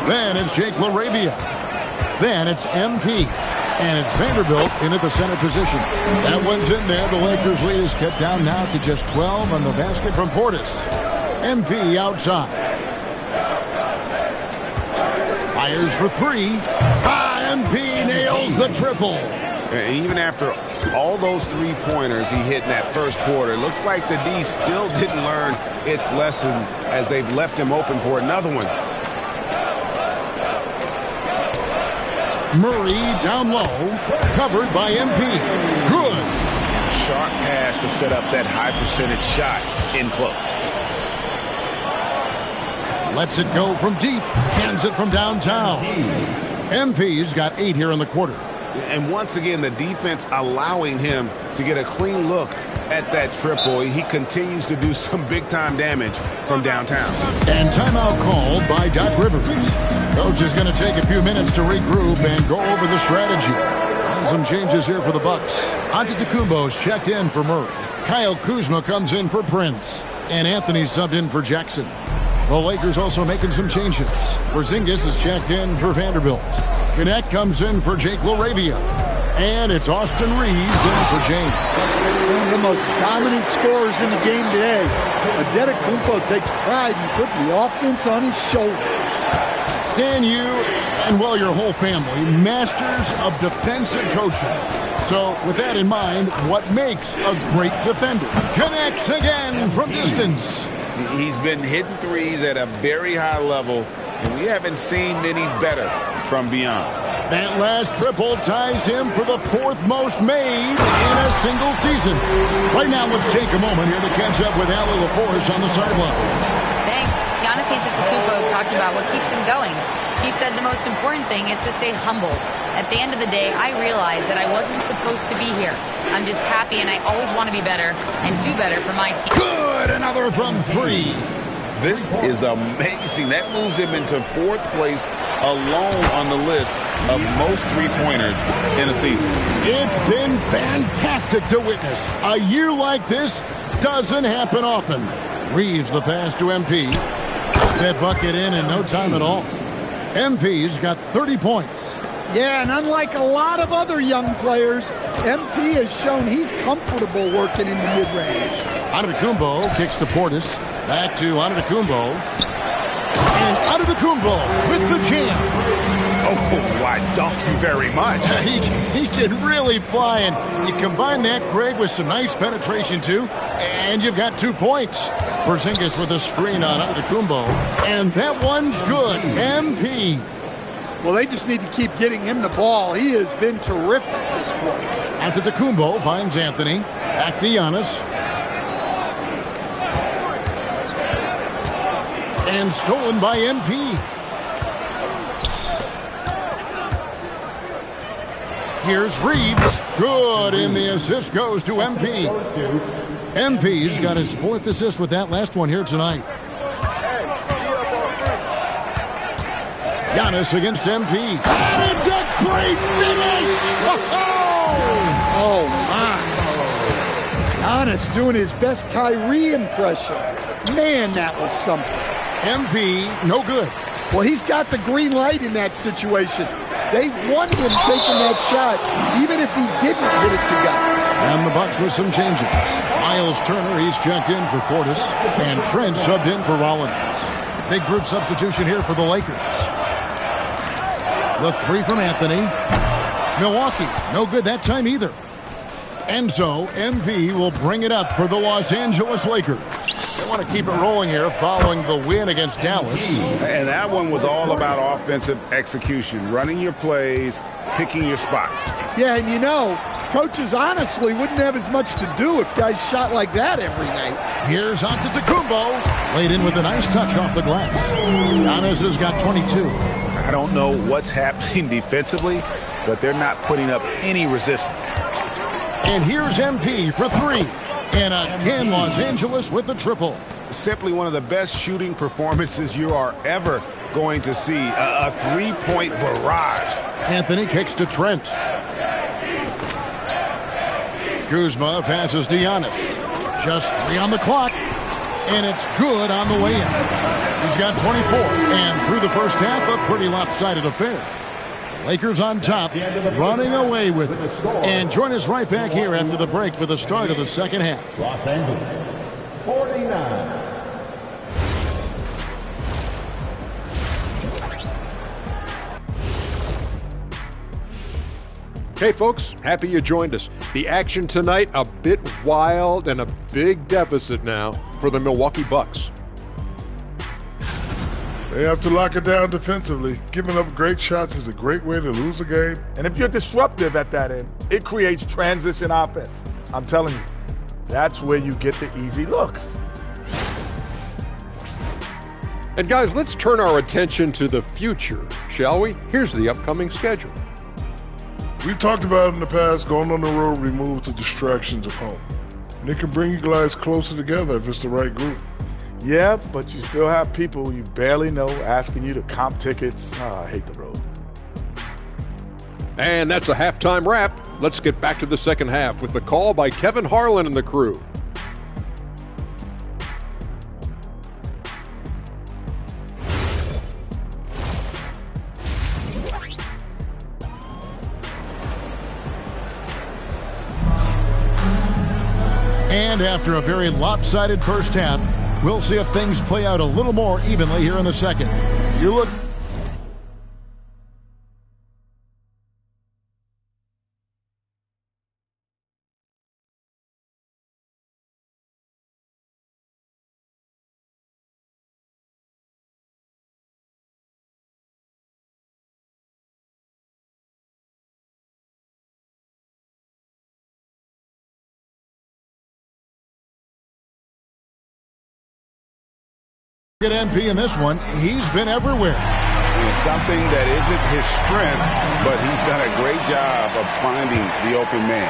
Then it's Jake LaRavia. Then it's MP. And it's Vanderbilt in at the center position. That one's in there. The Lakers lead is kept down now to just 12 on the basket from Portis. MP outside. Fires for 3. MP nails the triple. Even after all those three-pointers he hit in that first quarter, looks like the D still didn't learn its lesson as they've left him open for another one. Murray down low, covered by MP. Good. Sharp pass to set up that high-percentage shot in close. Lets it go from deep, hands it from downtown. MP's got 8 here in the quarter. And once again, the defense allowing him to get a clean look at that triple. He continues to do some big-time damage from downtown. And timeout called by Doc Rivers. Coach is going to take a few minutes to regroup and go over the strategy. And some changes here for the Bucks. Antetokounmpo's checked in for Murray. Kyle Kuzma comes in for Prince. And Anthony subbed in for Jackson. The Lakers also making some changes. Porzingis is checked in for Vanderbilt. Gannett comes in for Jake LaRavia. And it's Austin Reeves in for James. One of the most dominant scorers in the game today. Antetokounmpo takes pride in putting the offense on his shoulder. Stan, you and, well, your whole family, masters of defensive coaching. So with that in mind, what makes a great defender? Connects again from distance. He's been hitting threes at a very high level, and we haven't seen many better from beyond. That last triple ties him for the 4th most made in a single season. Right now, let's take a moment here to catch up with Ali LaForce on the sideline. Thanks. Giannis Antetokounmpo talked about what keeps him going. He said the most important thing is to stay humble. At the end of the day, I realized that I wasn't supposed to be here. I'm just happy, and I always want to be better and do better for my team. Good! Another from 3. This is amazing. That moves him into 4th place alone on the list of most three-pointers in a season. It's been fantastic to witness. A year like this doesn't happen often. Reeves the pass to MP. That bucket in no time at all. MP's got 30 points. Yeah, and unlike a lot of other young players, MP has shown he's comfortable working in the mid-range. Antetokounmpo kicks to Portis. Back to Antetokounmpo. And Antetokounmpo with the jam. Oh, why, thank you very much. He can really fly, and you combine that, Craig, with some nice penetration, too, and you've got 2 points. Porzingis with a screen on Antetokounmpo, and that one's good. MP. Well, they just need to keep getting him the ball. He has been terrific this quarter. Antetokounmpo finds Anthony. Back to Giannis. And stolen by MP. Here's Reeves. Good, and the assist goes to MP. MP's got his 4th assist with that last one here tonight. Giannis against MP. And it's a great finish! Oh, my. Giannis doing his best Kyrie impression. Man, that was something. MP, no good. Well, he's got the green light in that situation. They want him taking that shot, even if he didn't hit it to go. And the Bucks with some changes. Miles Turner, he's checked in for Portis, and Trent subbed in for Rollins. Big group substitution here for the Lakers. The 3 from Anthony. Milwaukee, no good that time either. And so, MP will bring it up for the Los Angeles Lakers. They want to keep it rolling here following the win against Dallas. And that one was all about offensive execution, running your plays, picking your spots. Yeah, and you know, coaches honestly wouldn't have as much to do if guys shot like that every night. Here's Antetokounmpo, laid in with a nice touch off the glass. Giannis has got 22. I don't know what's happening defensively, but they're not putting up any resistance. And here's MP for 3. And again, Los Angeles with the triple. Simply one of the best shooting performances you are ever going to see. A 3-point barrage. Anthony kicks to Trent. Kuzma passes to Giannis. Just 3 on the clock. And it's good on the way in. He's got 24. And through the first half, a pretty lopsided affair. Lakers on top, running away with it. And join us right back here after the break for the start of the second half. Los Angeles, 49. Hey folks, happy you joined us. The action tonight, a bit wild and a big deficit now for the Milwaukee Bucks. They have to lock it down defensively. Giving up great shots is a great way to lose a game. And if you're disruptive at that end, it creates transition offense. I'm telling you, that's where you get the easy looks. And guys, let's turn our attention to the future, shall we? Here's the upcoming schedule. We've talked about it in the past, going on the road removes the distractions of home. And it can bring you guys closer together if it's the right group. Yeah, but you still have people you barely know asking you to comp tickets. I hate the road. And that's a halftime wrap. Let's get back to the second half with the call by Kevin Harlan and the crew. And after a very lopsided first half, we'll see if things play out a little more evenly here in the second. You look... At MP in this one, he's been everywhere. It's something that isn't his strength, but he's done a great job of finding the open man.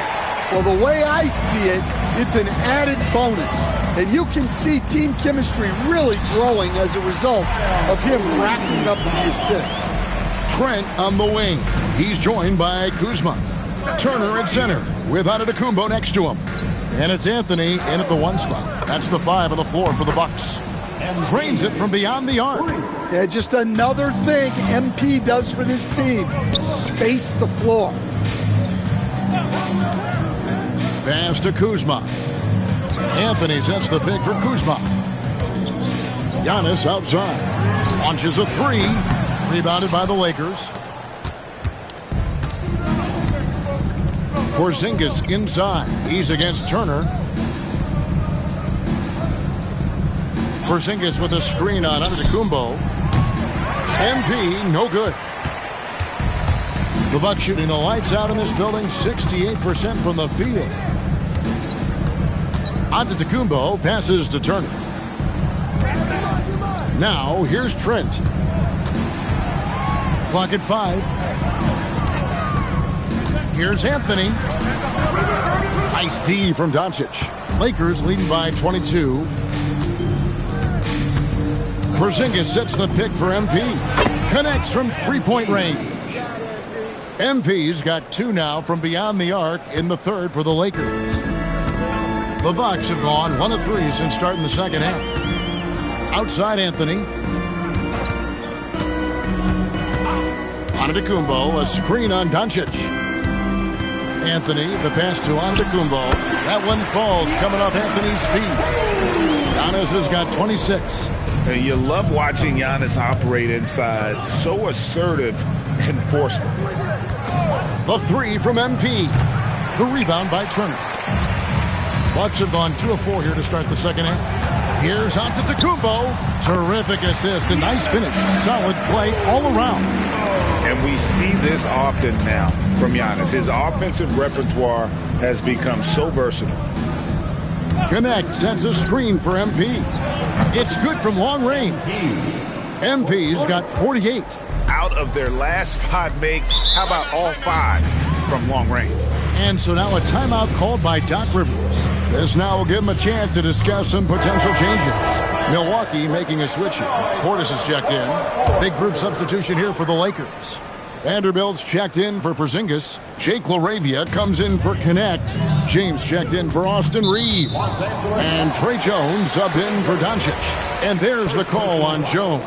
Well, the way I see it, it's an added bonus. And you can see team chemistry really growing as a result of him racking up the assists. Trent on the wing. He's joined by Kuzma. Turner at center with Antetokounmpo next to him. And it's Anthony in at the 1 spot. That's the 5 on the floor for the Bucks. Drains it from beyond the arc. Yeah, just another thing MP does for this team. Space the floor. Pass to Kuzma. Anthony sets the pick for Kuzma. Giannis outside. Launches a three. Rebounded by the Lakers. Porzingis inside. He's against Turner. Porzingis with a screen on Antetokounmpo. MP, no good. The Bucks shooting the lights out in this building, 68% from the field. Antetokounmpo passes to Turner. Now, here's Trent. Clock at 5. Here's Anthony. Nice D from Doncic. Lakers leading by 22. Porzingis sets the pick for MP. Connects from three-point range. MP's got 2 now from beyond the arc in the third for the Lakers. The Bucks have gone 1 of 3 since starting the second half. Outside Anthony. Antetokounmpo, a screen on Doncic. Anthony, the pass to Antetokounmpo. That one falls coming off Anthony's feet. Giannis has got 26. And you love watching Giannis operate inside. So assertive and forceful. The three from MP. The rebound by Turner. Bucks have gone 2 of 4 here to start the second half. Here's Antetokounmpo. Terrific assist. A nice finish. Solid play all around. And we see this often now from Giannis. His offensive repertoire has become so versatile. Connect sets a screen for MP. It's good from long range. MP's got 48. Out of their last 5 makes, how about all 5 from long range? And so now a timeout called by Doc Rivers. This now will give him a chance to discuss some potential changes. Milwaukee making a switch here. Portis has checked in. Big group substitution here for the Lakers. Vanderbilt's checked in for Porzingis. Jake LaRavia comes in for Connect. James checked in for Austin Reeves. And Trey Jones subbed in for Doncic. And there's the call on Jones.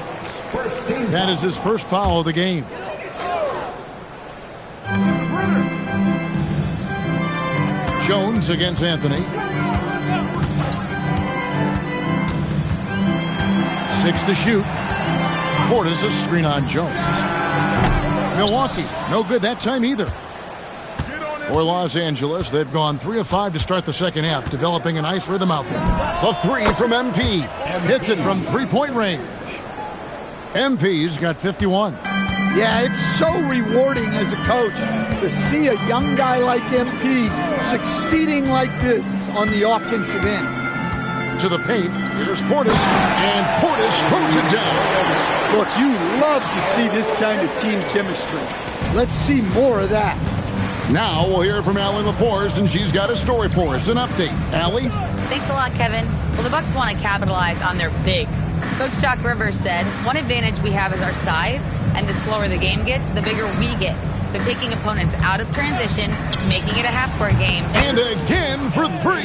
That is his first foul of the game. Jones against Anthony. 6 to shoot. Portis a screen on Jones. Milwaukee, no good that time either. For Los Angeles, they've gone 3 of 5 to start the second half, developing a nice rhythm out there. The three from MP. Hits it from three-point range. MP's got 51. Yeah, it's so rewarding as a coach to see a young guy like MP succeeding like this on the offensive end. To the paint, here's Portis, and Portis throws it down. Look, you love to see this kind of team chemistry. Let's see more of that. Now we'll hear from Allie LaForce, and she's got a story for us. An update. Allie? Thanks a lot, Kevin. Well, the Bucks want to capitalize on their bigs. Coach Doc Rivers said, one advantage we have is our size, and the slower the game gets, the bigger we get. So taking opponents out of transition, making it a half-court game. And again for 3.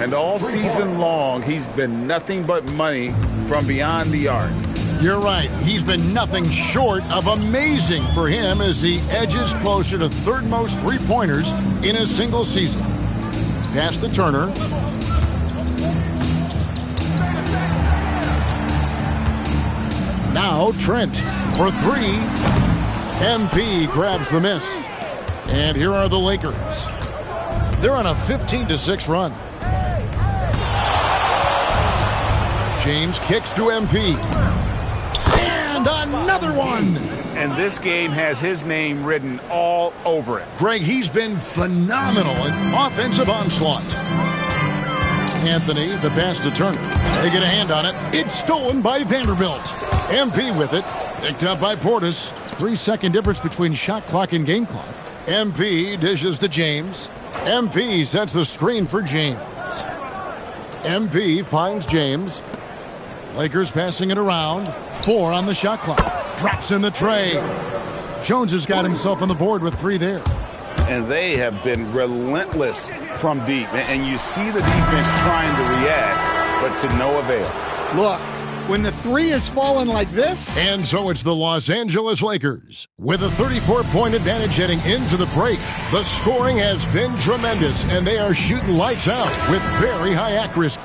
And all season long, he's been nothing but money from beyond the arc. You're right. He's been nothing short of amazing for him as he edges closer to third most three-pointers in a single season. Pass to Turner. Now Trent for 3. MP grabs the miss. And here are the Lakers. They're on a 15-6 run. James kicks to MP. And another one. And this game has his name written all over it. Greg, he's been phenomenal in offensive onslaught. Anthony, the pass to Turner. They get a hand on it. It's stolen by Vanderbilt. MP with it. Picked up by Portis. 3-second difference between shot clock and game clock. MP dishes to James. MP sets the screen for James. MP finds James. Lakers passing it around. 4 on the shot clock. Drops in the tray. Jones has got himself on the board with 3 there. And they have been relentless from deep. And you see the defense trying to react, but to no avail. Look, When the three is falling like this. And so it's the Los Angeles Lakers with a 34-point advantage heading into the break. The scoring has been tremendous, and they are shooting lights out with very high accuracy.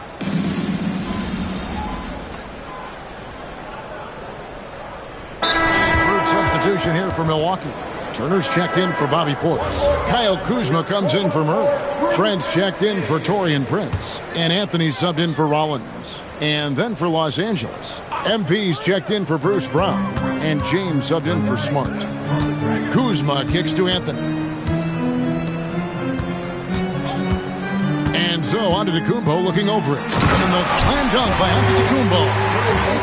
Third substitution here for Milwaukee. Turner's checked in for Bobby Portis. Kyle Kuzma comes in for Murray. Trent's checked in for Taurean Prince. And Anthony subbed in for Rollins. And then for Los Angeles, MP's checked in for Bruce Brown. And James subbed in for Smart. Kuzma kicks to Anthony. And so Antetokounmpo looking over it. And then the slam dunk by Antetokounmpo.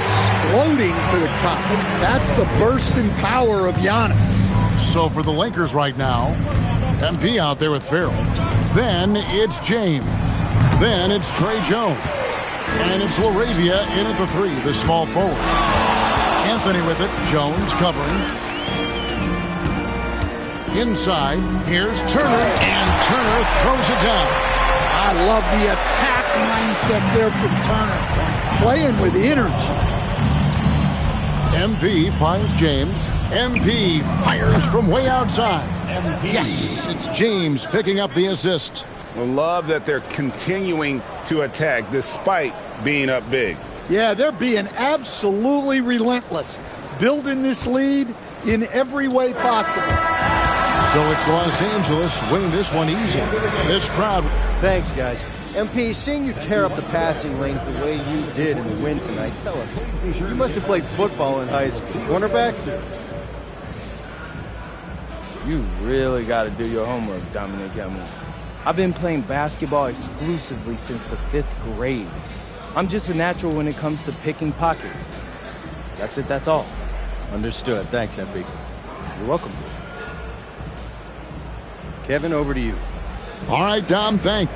Exploding to the cup. That's the burst in power of Giannis. So for the Lakers right now, MP out there with Farrell. Then it's James. Then it's Trey Jones. And it's LaRavia in at the three, the small forward. Anthony with it. Jones covering. Inside, here's Turner. And Turner throws it down. I love the attack mindset there from Turner. Playing with energy. MP finds James. MP fires from way outside. Yes, it's James picking up the assist. I love that they're continuing to attack despite being up big. Yeah, they're being absolutely relentless. Building this lead in every way possible. So it's Los Angeles winning this one easy. This crowd. Thanks, guys. MP, seeing you tear up the passing lanes the way you did in the win tonight, tell us, you must have played football in high school. Cornerback? You really got to do your homework, Dominic Cameron. I've been playing basketball exclusively since the 5th grade. I'm just a natural when it comes to picking pockets. That's it, that's all. Understood. Thanks, MP. You're welcome. Kevin, over to you. All right, Dom, thanks.